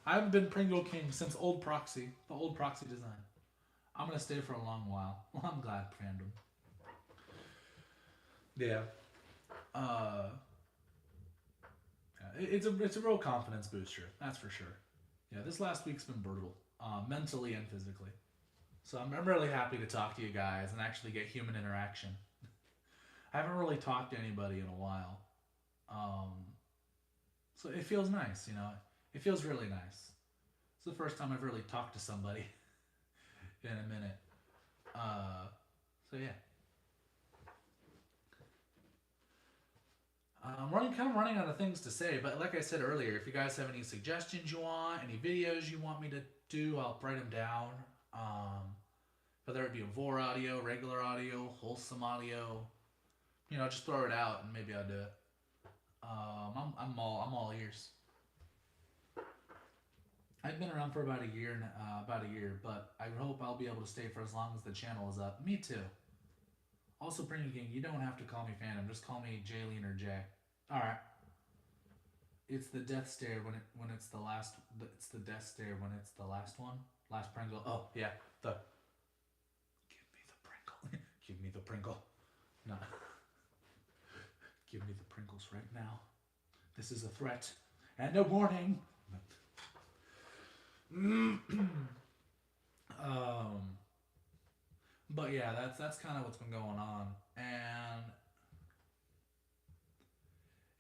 I haven't been Pringle King since old Proxy, the old Proxy design. I'm gonna stay for a long while. Well, I'm glad, fandom. Yeah. It's a real confidence booster, that's for sure. Yeah, this last week's been brutal, mentally and physically. So I'm really happy to talk to you guys and actually get human interaction. I haven't really talked to anybody in a while. Um, so it feels nice, It feels really nice. It's the first time I've really talked to somebody in a minute. So yeah. I'm kind of running out of things to say, but like I said earlier, if you guys have any suggestions you want, any videos you want me to do, I'll write them down. Whether it be a vor audio, regular audio, wholesome audio, just throw it out and maybe I'll do it. I'm all ears. I've been around for about a year, but I hope I'll be able to stay for as long as the channel is up. Me too. Also, Pringle King, you don't have to call me Phantom. Just call me Jaylene or Jay. All right. It's the death stare when it's the last. It's the death stare when it's the last one. Last Pringle. Oh yeah, the. Give me the Pringle. Give me the Pringle. No. Give me the Pringles right now. This is a threat and a warning. But yeah, that's kind of what's been going on, and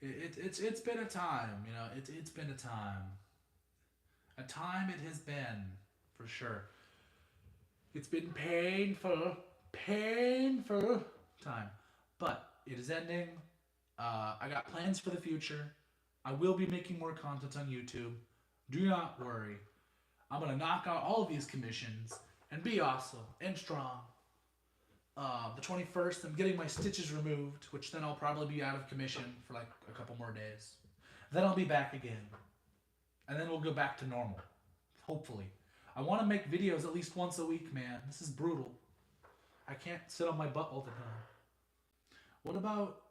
it's been a time, it's been a time. A time it has been, for sure. It's been painful time, but it is ending. I got plans for the future. I will be making more content on YouTube. Do not worry. I'm gonna knock out all of these commissions and be awesome and strong. The 21st, I'm getting my stitches removed, which then I'll probably be out of commission for like a couple more days. Then I'll be back again. And then we'll go back to normal. Hopefully. I want to make videos at least once a week, man. This is brutal. I can't sit on my butt all the time. What about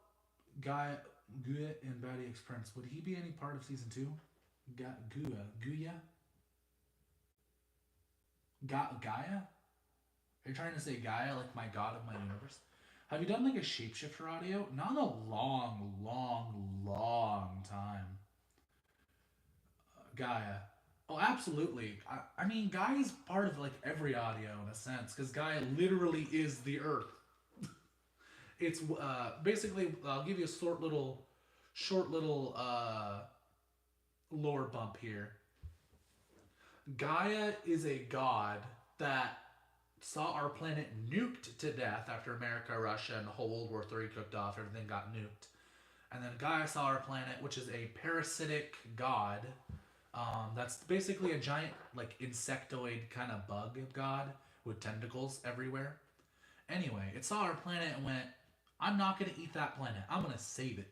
Guy and Batty X Prince? Would he be any part of season 2? Guya? Gaia? Are you trying to say Gaia, like my god of my universe? Have you done like a shapeshifter audio? Not in a long time. Gaia. Oh, absolutely. I mean, Gaia is part of like every audio in a sense, because Gaia literally is the Earth. It's basically, I'll give you a short little lore bump here. Gaia is a god that saw our planet nuked to death after America, Russia, and the whole World War III cooked off. Everything got nuked. And then Gaia saw our planet, which is a parasitic god. That's basically a giant, like, insectoid kind of bug god with tentacles everywhere. Anyway, it saw our planet and went, I'm not going to eat that planet. I'm going to save it.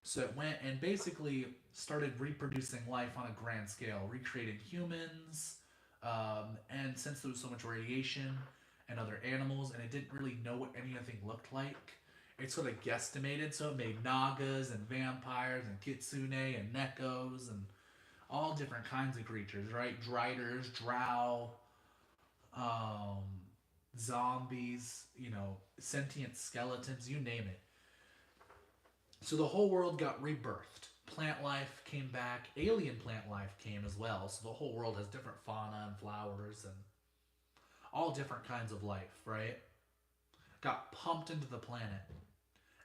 So it went and basically started reproducing life on a grand scale, recreated humans. And since there was so much radiation and other animals, and it didn't really know what anything looked like, it sort of guesstimated. So it made nagas and vampires and kitsune and nekos and all different kinds of creatures, right? Driders, drow, um, zombies, sentient skeletons, you name it. So the whole world got rebirthed. Plant life came back, alien plant life came as well. So the whole world has different fauna and flowers and all different kinds of life, right? Got pumped into the planet.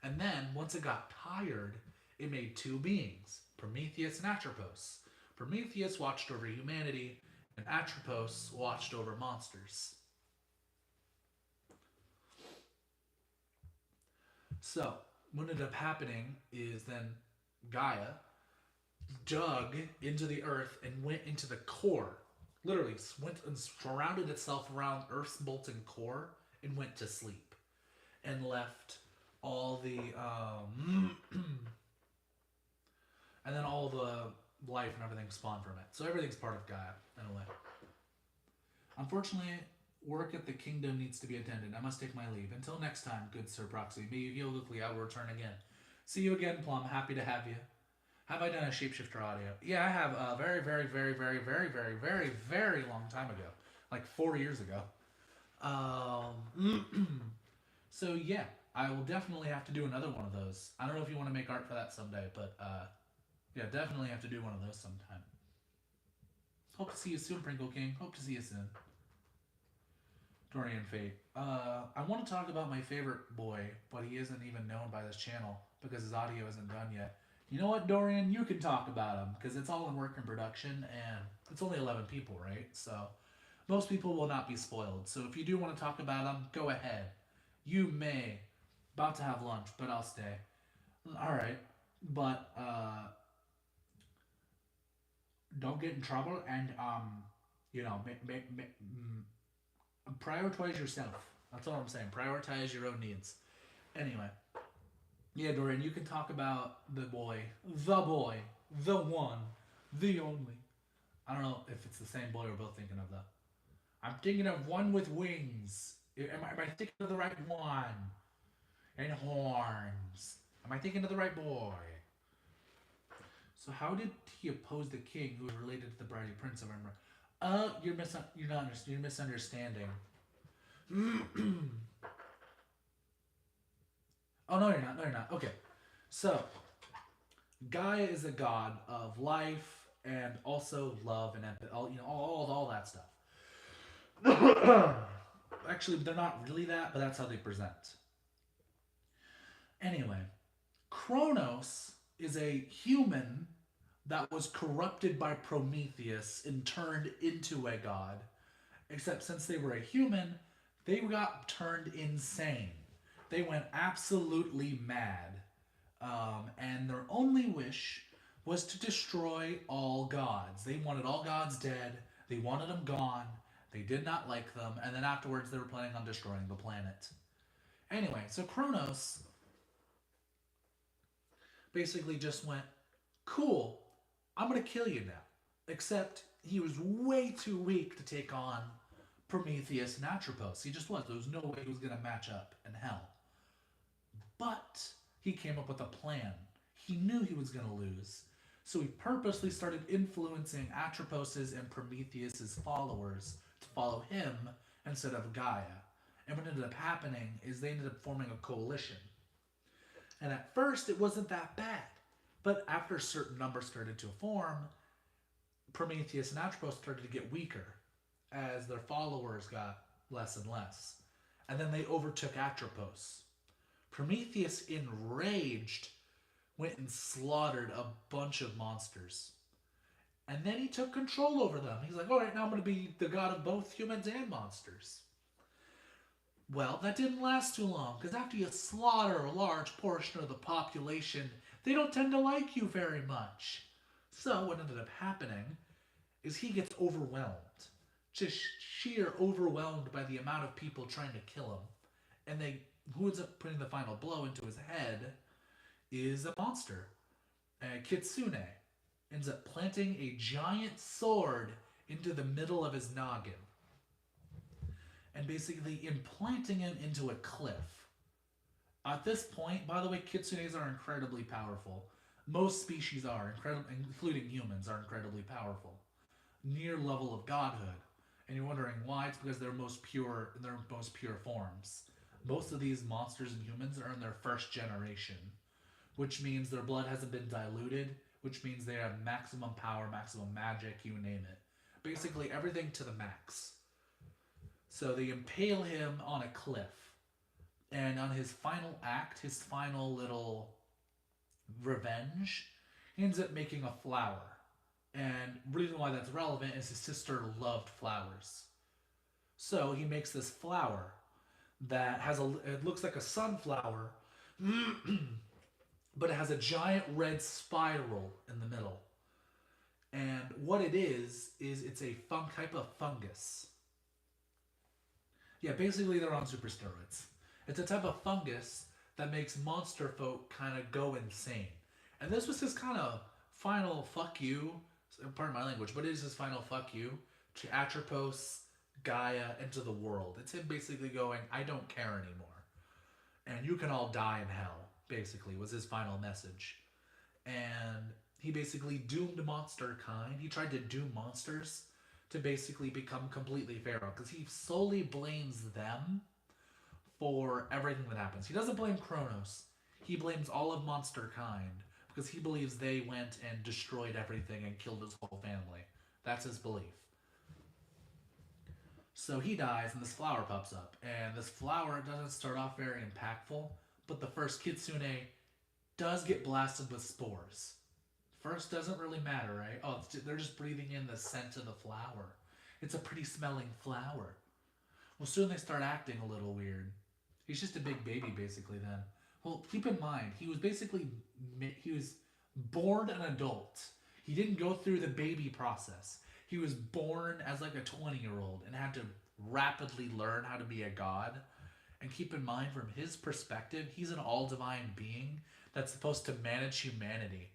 And then, once it got tired, it made two beings, Prometheus and Atropos. Prometheus watched over humanity, and Atropos watched over monsters. So, what ended up happening is then Gaia dug into the earth and went into the core. Literally, went and surrounded itself around Earth's molten core and went to sleep. And left all the and then all the life and everything spawned from it. So everything's part of Gaia in a way. Unfortunately, work at the kingdom needs to be attended. I must take my leave. Until next time, good Sir Proxy. May you heal quickly. I will return again. See you again, Plum. Happy to have you. Have I done a shapeshifter audio? Yeah, I have a very, very, very, very, very, very, very, very long time ago. Like 4 years ago. So yeah, I will definitely have to do another one of those. I don't know if you want to make art for that someday, but yeah, definitely have to do one of those sometime. Hope to see you soon, Pringle King. Hope to see you soon. Dorian Fate. I want to talk about my favorite boy, but he isn't even known by this channel because his audio isn't done yet. You know what, Dorian? You can talk about him because it's all in work and production, and it's only 11 people, right? So most people will not be spoiled. So if you do want to talk about him, go ahead. You may. About to have lunch, but I'll stay. Alright. But, don't get in trouble and, prioritize yourself. That's all I'm saying. Prioritize your own needs. Anyway. Yeah, Dorian, you can talk about the boy, the one, the only. I don't know if it's the same boy we're both thinking of, though. I'm thinking of one with wings. Am I thinking of the right one? And horns. Am I thinking of the right boy? So how did he oppose the king who was related to the bratty prince of Ember? You're misunderstanding. Oh, no, you're not. No, you're not. Okay. So, Gaia is a god of life and also love and empathy. All that stuff. Actually, they're not really that, but that's how they present. Anyway, Kronos is a human that was corrupted by Prometheus and turned into a god. Except since they were a human, they got turned insane. They went absolutely mad. And their only wish was to destroy all gods. They wanted all gods dead. They wanted them gone. They did not like them. And then afterwards, they were planning on destroying the planet. Anyway, so Kronos basically just went, cool, I'm going to kill you now. Except he was way too weak to take on Prometheus and Atropos. He just was. There was no way he was going to match up in hell. But he came up with a plan. He knew he was going to lose. So he purposely started influencing Atropos's and Prometheus's followers to follow him instead of Gaia. And what ended up happening is they ended up forming a coalition. And at first, it wasn't that bad. But after certain numbers started to form, Prometheus and Atropos started to get weaker as their followers got less and less. And then they overtook Atropos. Prometheus, enraged, went and slaughtered a bunch of monsters. And then he took control over them. He's like, all right, now I'm going to be the god of both humans and monsters. Well, that didn't last too long, because after you slaughter a large portion of the population, they don't tend to like you very much. So what ended up happening is he gets overwhelmed. Just sheer overwhelmed by the amount of people trying to kill him. And they who ends up putting the final blow into his head is a monster. Kitsune ends up planting a giant sword into the middle of his noggin and basically implanting him into a cliff. At this point, by the way, kitsunes are incredibly powerful. Most species are, including humans, are incredibly powerful. Near level of godhood. And you're wondering why? It's because they're most pure in their most pure forms. Most of these monsters and humans are in their first generation, which means their blood hasn't been diluted, which means they have maximum power, maximum magic, you name it. Basically everything to the max. So they impale him on a cliff. And on his final act, his final little revenge, he ends up making a flower. And the reason why that's relevant is his sister loved flowers. So he makes this flower that it looks like a sunflower, but it has a giant red spiral in the middle. And what it is it's a type of fungus. Yeah, basically they're on super steroids. It's a type of fungus that makes monster folk kind of go insane. And this was his kind of final fuck you, pardon my language, but it is his final fuck you to Atropos, Gaia, and to the world. It's him basically going, I don't care anymore. And you can all die in hell, basically, was his final message. And he basically doomed monster kind. He tried to doom monsters to basically become completely feral, because he solely blames them for everything that happens. He doesn't blame Kronos. He blames all of monster kind, because he believes they went and destroyed everything and killed his whole family. That's his belief. So he dies, and this flower pops up. And this flower doesn't start off very impactful, but the first Kitsune does get blasted with spores. First doesn't really matter, right? Oh, they're just breathing in the scent of the flower. It's a pretty smelling flower. Well, soon they start acting a little weird. He's just a big baby, basically, then. Well, keep in mind, he was born an adult. He didn't go through the baby process. He was born as like a 20-year-old and had to rapidly learn how to be a god. And keep in mind, from his perspective, he's an all-divine being that's supposed to manage humanity.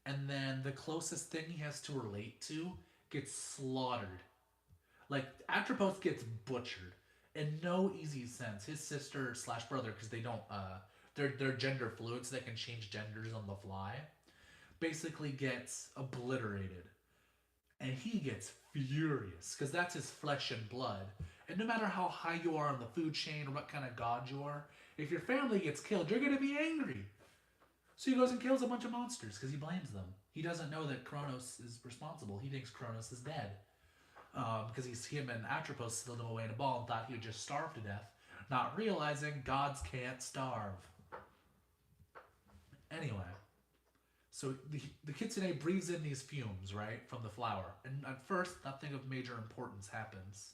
And then the closest thing he has to relate to gets slaughtered. Like, Atropos gets butchered. In no easy sense. His sister slash brother, because they don't, they're gender fluid, so they can change genders on the fly, basically gets obliterated. And he gets furious, because that's his flesh and blood. And no matter how high you are on the food chain or what kind of god you are, if your family gets killed, you're going to be angry. So he goes and kills a bunch of monsters, because he blames them. He doesn't know that Kronos is responsible. He thinks Kronos is dead. Because him and Atropos slid him away in a ball and thought he would just starve to death, not realizing gods can't starve. Anyway, so the Kitsune breathes in these fumes, right, from the flower. And at first, nothing of major importance happens.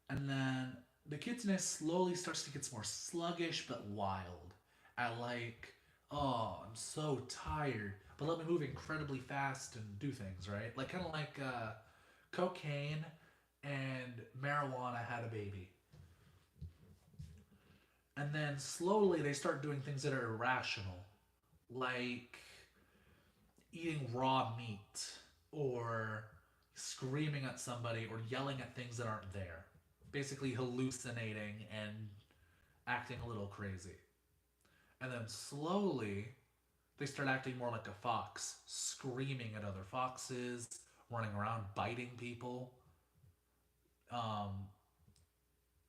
And then the Kitsune slowly starts to get more sluggish but wild. At like, oh, I'm so tired, but let me move incredibly fast and do things, right? Like, kind of like cocaine and marijuana had a baby. And then slowly they start doing things that are irrational, like eating raw meat, or screaming at somebody, or yelling at things that aren't there. Basically hallucinating and acting a little crazy. And then slowly they start acting more like a fox, screaming at other foxes, running around biting people.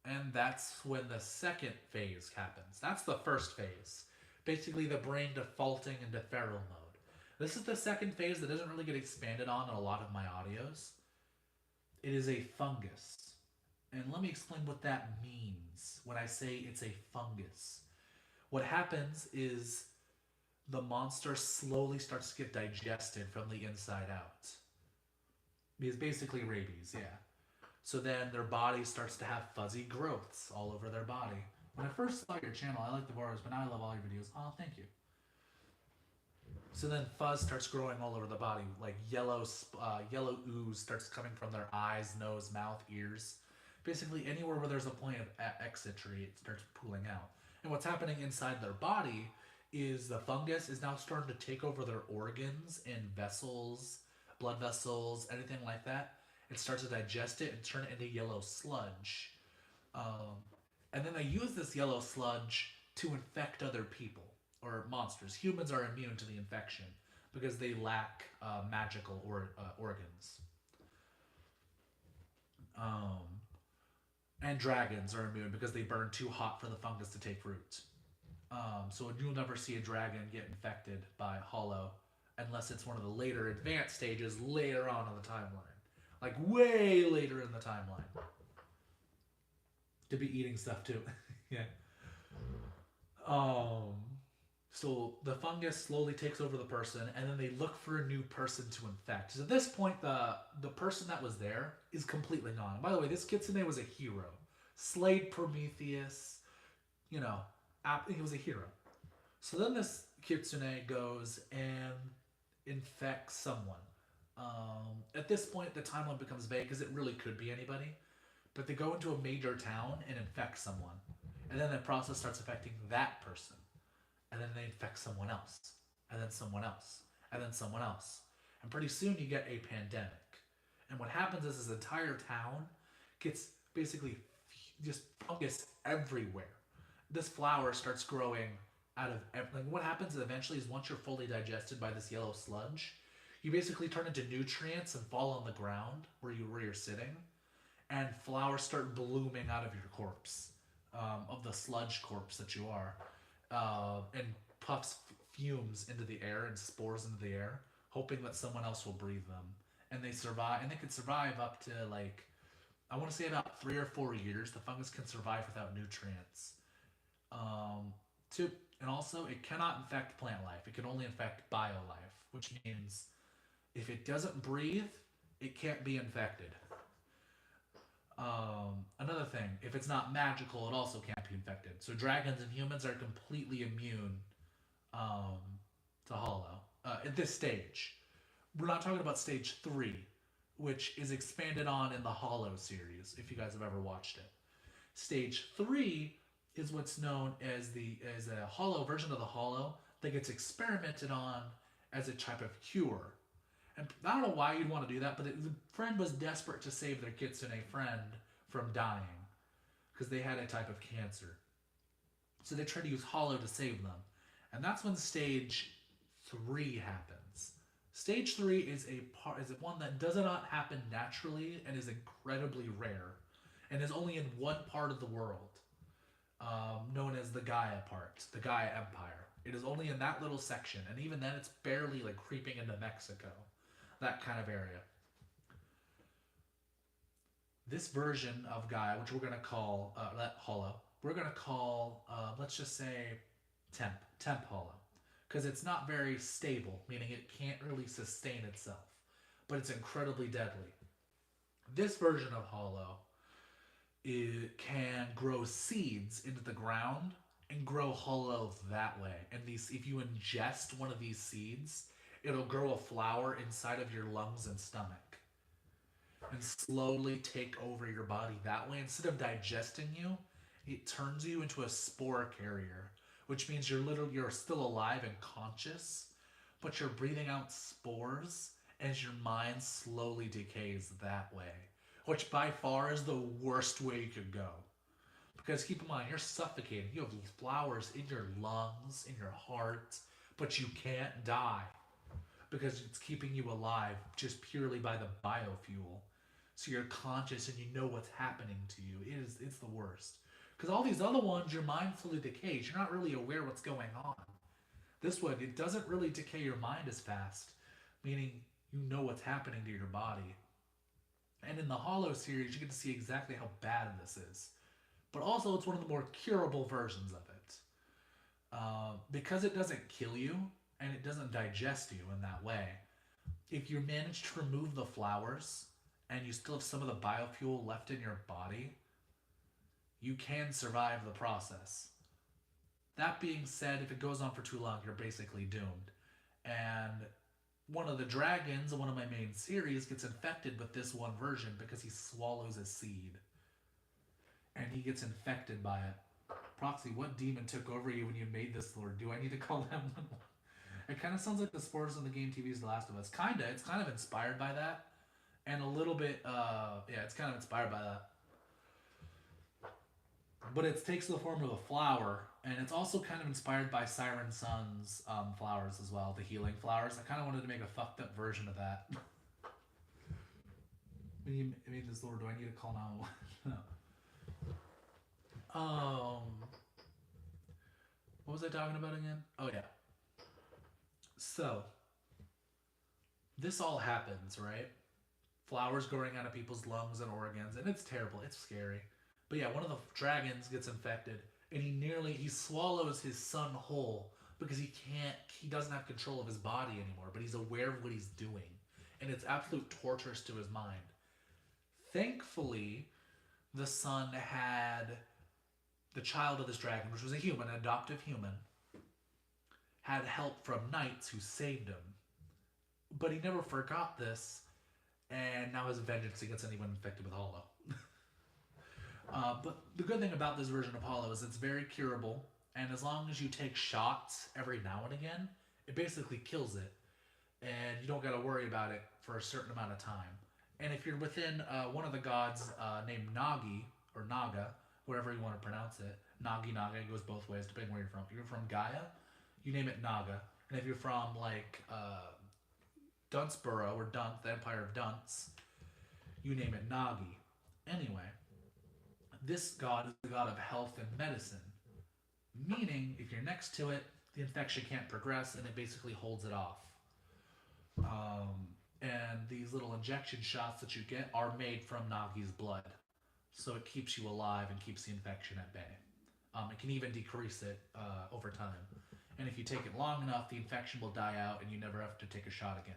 And that's when the second phase happens. That's the first phase. Basically the brain defaulting into feral mode. This is the second phase that doesn't really get expanded on in a lot of my audios. It is a fungus. And let me explain what that means when I say it's a fungus. What happens is the monster slowly starts to get digested from the inside out. It's basically rabies, yeah. So then their body starts to have fuzzy growths all over their body. When I first saw your channel, I like the bars, but now I love all your videos. Oh, thank you. So then fuzz starts growing all over the body, like yellow ooze starts coming from their eyes, nose, mouth, ears. Basically, anywhere where there's a point of exitry, it starts pooling out. And what's happening inside their body is the fungus is now starting to take over their organs and vessels, blood vessels, anything like that. It starts to digest it and turn it into yellow sludge. Um, and then they use this yellow sludge to infect other people or monsters. Humans are immune to the infection because they lack magical organs. Um, and dragons are immune because they burn too hot for the fungus to take root. So you'll never see a dragon get infected by Hollow unless it's one of the later advanced stages later on in the timeline. Like way later in the timeline. To be eating stuff too. Yeah. Um, so the fungus slowly takes over the person, and then they look for a new person to infect. So at this point, the person that was there is completely gone. By the way, this kitsune was a hero, slayed Prometheus. You know, he was a hero. So then this kitsune goes and infects someone. At this point, the timeline becomes vague because it really could be anybody. But they go into a major town and infect someone. And then the process starts affecting that person. And then they infect someone else. And then someone else. And then someone else. And pretty soon you get a pandemic. And what happens is this entire town gets basically just fungus everywhere. This flower starts growing out of like what happens eventually is once you're fully digested by this yellow sludge, you basically turn into nutrients and fall on the ground where you're sitting, and flowers start blooming out of your corpse, of the sludge corpse that you are, and puffs fumes into the air and spores into the air, hoping that someone else will breathe them, and they survive, and they can survive up to like, I want to say about 3 or 4 years. The fungus can survive without nutrients. Um, to and also it cannot infect plant life. It can only infect bio life, which means if it doesn't breathe, it can't be infected. Another thing, if it's not magical, it also can't be infected. So dragons and humans are completely immune um, to Hollow at this stage. We're not talking about stage 3, which is expanded on in the Hollow series, if you guys have ever watched it. Stage 3 is what's known as a Hollow version of the Hollow that gets experimented on as a type of cure. And I don't know why you'd want to do that, but the friend was desperate to save their kitsune friend from dying because they had a type of cancer. So they tried to use Hollow to save them. And that's when stage 3 happens. Stage 3 is one that does not happen naturally and is incredibly rare and is only in one part of the world, known as the Gaia part, the Gaia Empire. It is only in that little section, and even then it's barely like creeping into Mexico, that kind of area. This version of Gaia, which we're going to call that Hollow, we're going to call, let's just say, Temp Hollow, because it's not very stable, meaning it can't really sustain itself, but it's incredibly deadly. This version of Hollow, it can grow seeds into the ground and grow Hollow that way. And if you ingest one of these seeds, it'll grow a flower inside of your lungs and stomach and slowly take over your body that way. Instead of digesting you, it turns you into a spore carrier, which means you're still alive and conscious, but you're breathing out spores as your mind slowly decays that way, which by far is the worst way you could go. Because keep in mind, you're suffocating. You have flowers in your lungs, in your heart, but you can't die because it's keeping you alive just purely by the biofuel. So you're conscious and you know what's happening to you. It's the worst. Because all these other ones, your mind slowly decays. You're not really aware what's going on. This one, it doesn't really decay your mind as fast, meaning you know what's happening to your body. And in the Hollow series, you get to see exactly how bad this is. But also, it's one of the more curable versions of it. Because it doesn't kill you, and it doesn't digest you in that way, if you manage to remove the flowers, and you still have some of the biofuel left in your body, you can survive the process. That being said, if it goes on for too long, you're basically doomed. And one of the dragons in one of my main series gets infected with this one version because he swallows a seed. and he gets infected by it. Proxy, what demon took over you when you made this lord? Do I need to call them? It kind of sounds like the spores in the game TV's The Last of Us. Kinda. It's kind of inspired by that. And a little bit, yeah, it's kind of inspired by that. But it takes the form of a flower, and it's also kind of inspired by Siren Sun's flowers as well, the healing flowers. I kind of wanted to make a fucked up version of that. When you made this lord, do I need to call now? No. What was I talking about again? Oh yeah. So, this all happens, right? Flowers growing out of people's lungs and organs, and it's terrible. It's scary. But yeah, one of the dragons gets infected, and he swallows his son whole because he doesn't have control of his body anymore, but he's aware of what he's doing, and it's absolute torturous to his mind. Thankfully, the son had the child of this dragon, which was a human, an adoptive human, had help from knights who saved him. But he never forgot this, and now has vengeance against anyone infected with Hollow. But the good thing about this version of Hollow is it's very curable, and as long as you take shots every now and again, it basically kills it, and you don't got to worry about it for a certain amount of time. And if you're within one of the gods named Nagi, or Naga, whatever you want to pronounce it, Nagi, Naga, it goes both ways depending where you're from. If you're from Gaia, you name it Naga. And if you're from, like, Duntsborough, or Dunt, the Empire of Dunts, you name it Nagi. Anyway, this god is the god of health and medicine. Meaning, if you're next to it, the infection can't progress, and it basically holds it off. And these little injection shots that you get are made from Nagi's blood. So it keeps you alive and keeps the infection at bay. It can even decrease it over time. And if you take it long enough, the infection will die out and you never have to take a shot again.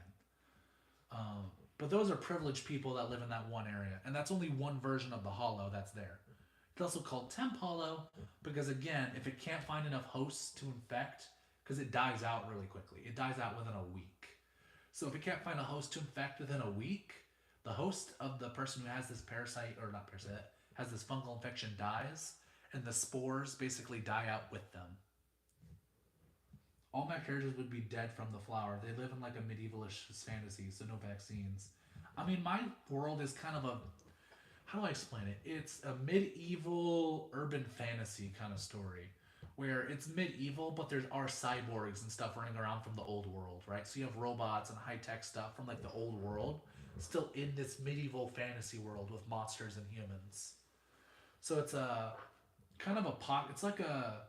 But those are privileged people that live in that one area. And that's only one version of the Hollow that's there. It's also called Temp Hollow because, again, if it can't find enough hosts to infect, because it dies out really quickly. It dies out within a week. So if it can't find a host to infect within a week, the host of the person who has this parasite, or not parasite, has this fungal infection dies, and the spores basically die out with them. All my characters would be dead from the flower. They live in like a medievalish fantasy, so no vaccines. I mean, my world is kind of a, how do I explain it? It's a medieval urban fantasy kind of story, where it's medieval, but there are cyborgs and stuff running around from the old world, right? So you have robots and high-tech stuff from like the old world, still in this medieval fantasy world with monsters and humans. So it's a kind of it's like a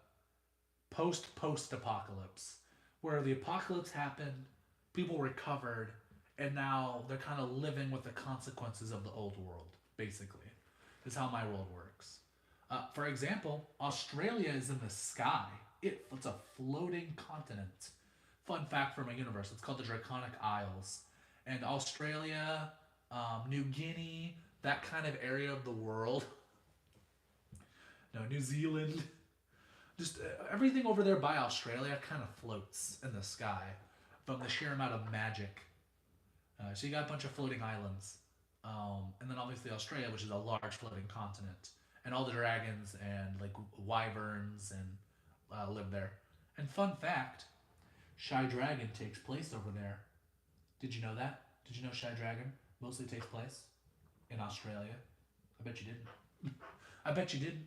post-apocalypse, where the apocalypse happened, people recovered, and now they're kind of living with the consequences of the old world, basically, is how my world works. For example, Australia is in the sky. It's a floating continent. Fun fact from my universe, it's called the Draconic Isles. And Australia, New Guinea, that kind of area of the world, no, New Zealand, just everything over there by Australia kind of floats in the sky from the sheer amount of magic. So you got a bunch of floating islands. And then obviously Australia, which is a large floating continent. And all the dragons and like wyverns and live there. And fun fact, Shy Dragon takes place over there. Did you know that? Did you know Shy Dragon mostly takes place in Australia? I bet you didn't. I bet you didn't.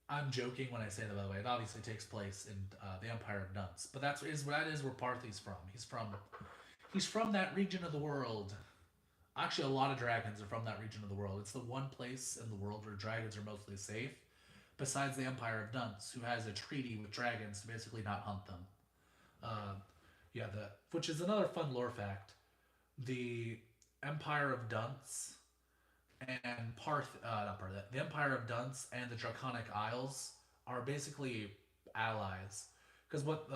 I'm joking when I say that, by the way. It obviously takes place in the Empire of Dunts. But that is where Parthy's from. He's from that region of the world. Actually, a lot of dragons are from that region of the world. It's the one place in the world where dragons are mostly safe, besides the Empire of Dunts, who has a treaty with dragons to basically not hunt them. Which is another fun lore fact. The Empire of Dunts and the Empire of Dunts and the Draconic Isles are basically allies. Because what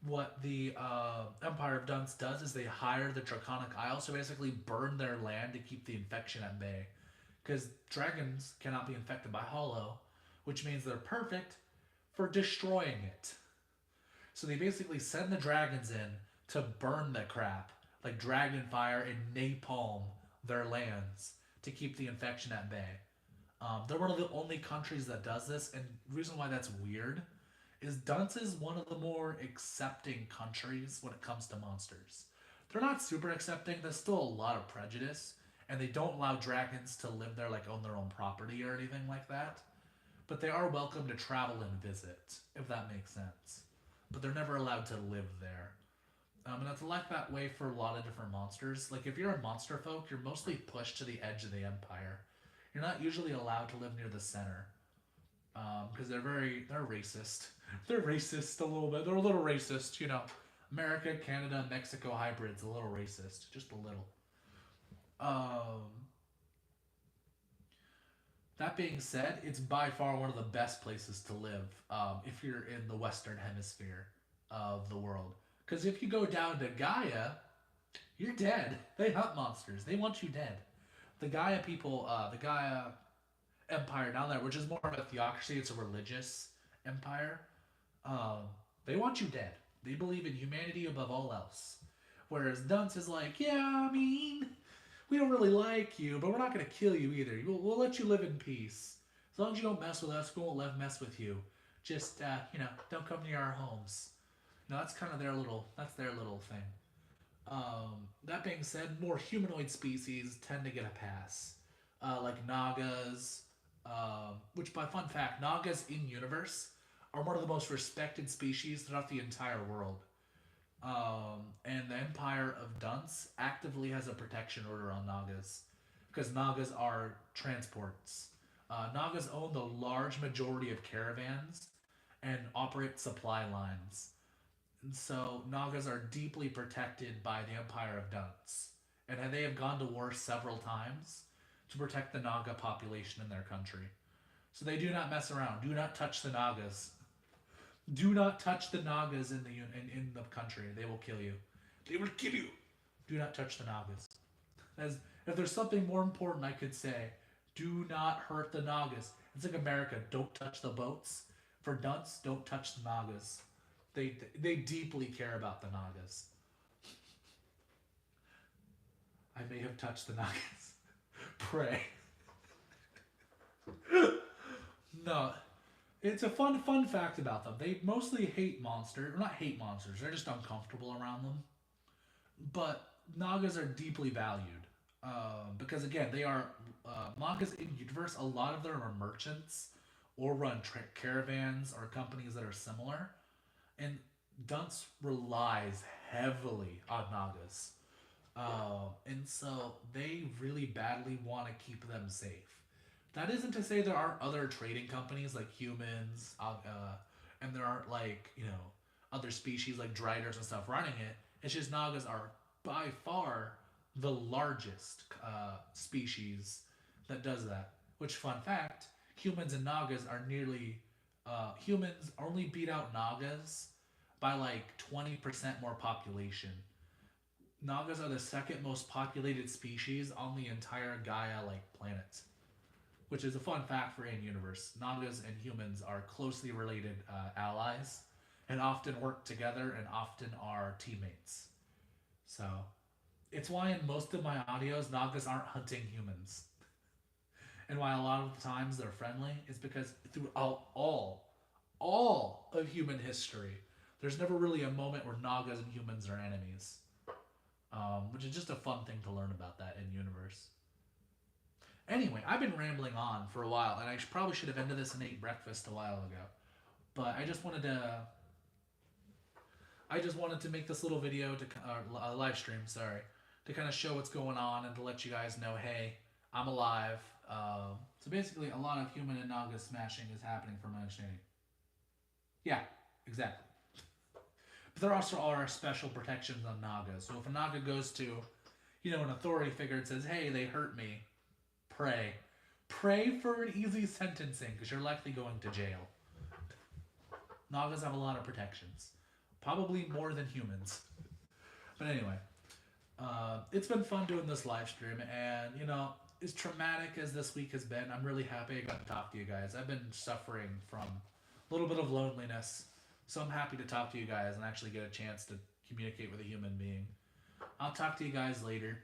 what the Empire of Dunts does is they hire the Draconic Isles to basically burn their land to keep the infection at bay. Because dragons cannot be infected by Hollow, which means they're perfect for destroying it. So they basically send the dragons in to burn the crap, like dragon fire and napalm their lands to keep the infection at bay. They're one of the only countries that does this, and the reason why that's weird is Dunce is one of the more accepting countries when it comes to monsters. They're not super accepting. There's still a lot of prejudice, and they don't allow dragons to live there, like own their own property or anything like that. But they are welcome to travel and visit, if that makes sense. But they're never allowed to live there. And it's like that way for a lot of different monsters. Like if you're a monster folk, you're mostly pushed to the edge of the empire. You're not usually allowed to live near the center because they're racist. They're racist a little bit. They're a little racist, you know. America, Canada, Mexico hybrids, a little racist, just a little. Um, that being said, it's by far one of the best places to live if you're in the Western Hemisphere of the world. Because if you go down to Gaia, you're dead. They hunt monsters. They want you dead. The Gaia people, the Gaia empire down there, which is more of a theocracy, it's a religious empire. Um, they want you dead. They believe in humanity above all else. Whereas Dunce is like, yeah, I mean, we don't really like you, but we're not going to kill you either. We'll let you live in peace. As long as you don't mess with us, we won't let mess with you. Just, don't come near our homes. No, that's kind of that's their little thing. That being said, more humanoid species tend to get a pass. Like Nagas, which by fun fact, Nagas in universe are one of the most respected species throughout the entire world. And the Empire of Dunce actively has a protection order on Nagas because Nagas are transports. Nagas own the large majority of caravans and operate supply lines. And so Nagas are deeply protected by the Empire of Dunce. And they have gone to war several times to protect the Naga population in their country. So they do not mess around. Do not touch the Nagas. Do not touch the Nagas in the country. They will kill you. They will kill you. Do not touch the Nagas. As if there's something more important I could say, do not hurt the Nagas. It's like America. Don't touch the boats. For Dunce, don't touch the Nagas. They deeply care about the Nagas. I may have touched the Nagas. Pray. No. It's a fun fact about them. They mostly hate monsters. Not hate monsters. They're just uncomfortable around them. But Nagas are deeply valued. Because again, they are Nagas in universe. A lot of them are merchants or run caravans or companies that are similar. And Dunce relies heavily on Nagas. And so they really badly want to keep them safe. That isn't to say there aren't other trading companies like humans, and there aren't other species like driders and stuff running it. It's just Nagas are by far the largest species that does that. Which, fun fact, humans and Nagas are nearly humans only beat out Nagas by like 20% more population. Nagas are the second most populated species on the entire Gaia planet. Which is a fun fact for in-universe. Nagas and humans are closely related allies and often work together and often are teammates. So, it's why in most of my audios, Nagas aren't hunting humans. And why a lot of the times they're friendly is because throughout all of human history, there's never really a moment where Nagas and humans are enemies. Which is just a fun thing to learn about that in-universe. Anyway, I've been rambling on for a while, and I probably should have ended this and ate breakfast a while ago. But I just wanted to make this little video a live stream, to kind of show what's going on and to let you guys know, hey, I'm alive. So basically, a lot of human and Naga smashing is happening from my understanding. Yeah, exactly. But there also are special protections on Nagas. So if a Naga goes to, an authority figure and says, hey, they hurt me, pray. Pray for an easy sentencing, because you're likely going to jail. Nagas have a lot of protections. Probably more than humans. But anyway, it's been fun doing this live stream, and, as traumatic as this week has been, I'm really happy I got to talk to you guys. I've been suffering from a little bit of loneliness, so I'm happy to talk to you guys and actually get a chance to communicate with a human being. I'll talk to you guys later.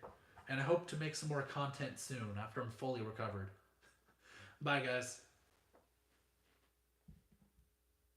And I hope to make some more content soon after I'm fully recovered. Bye, guys.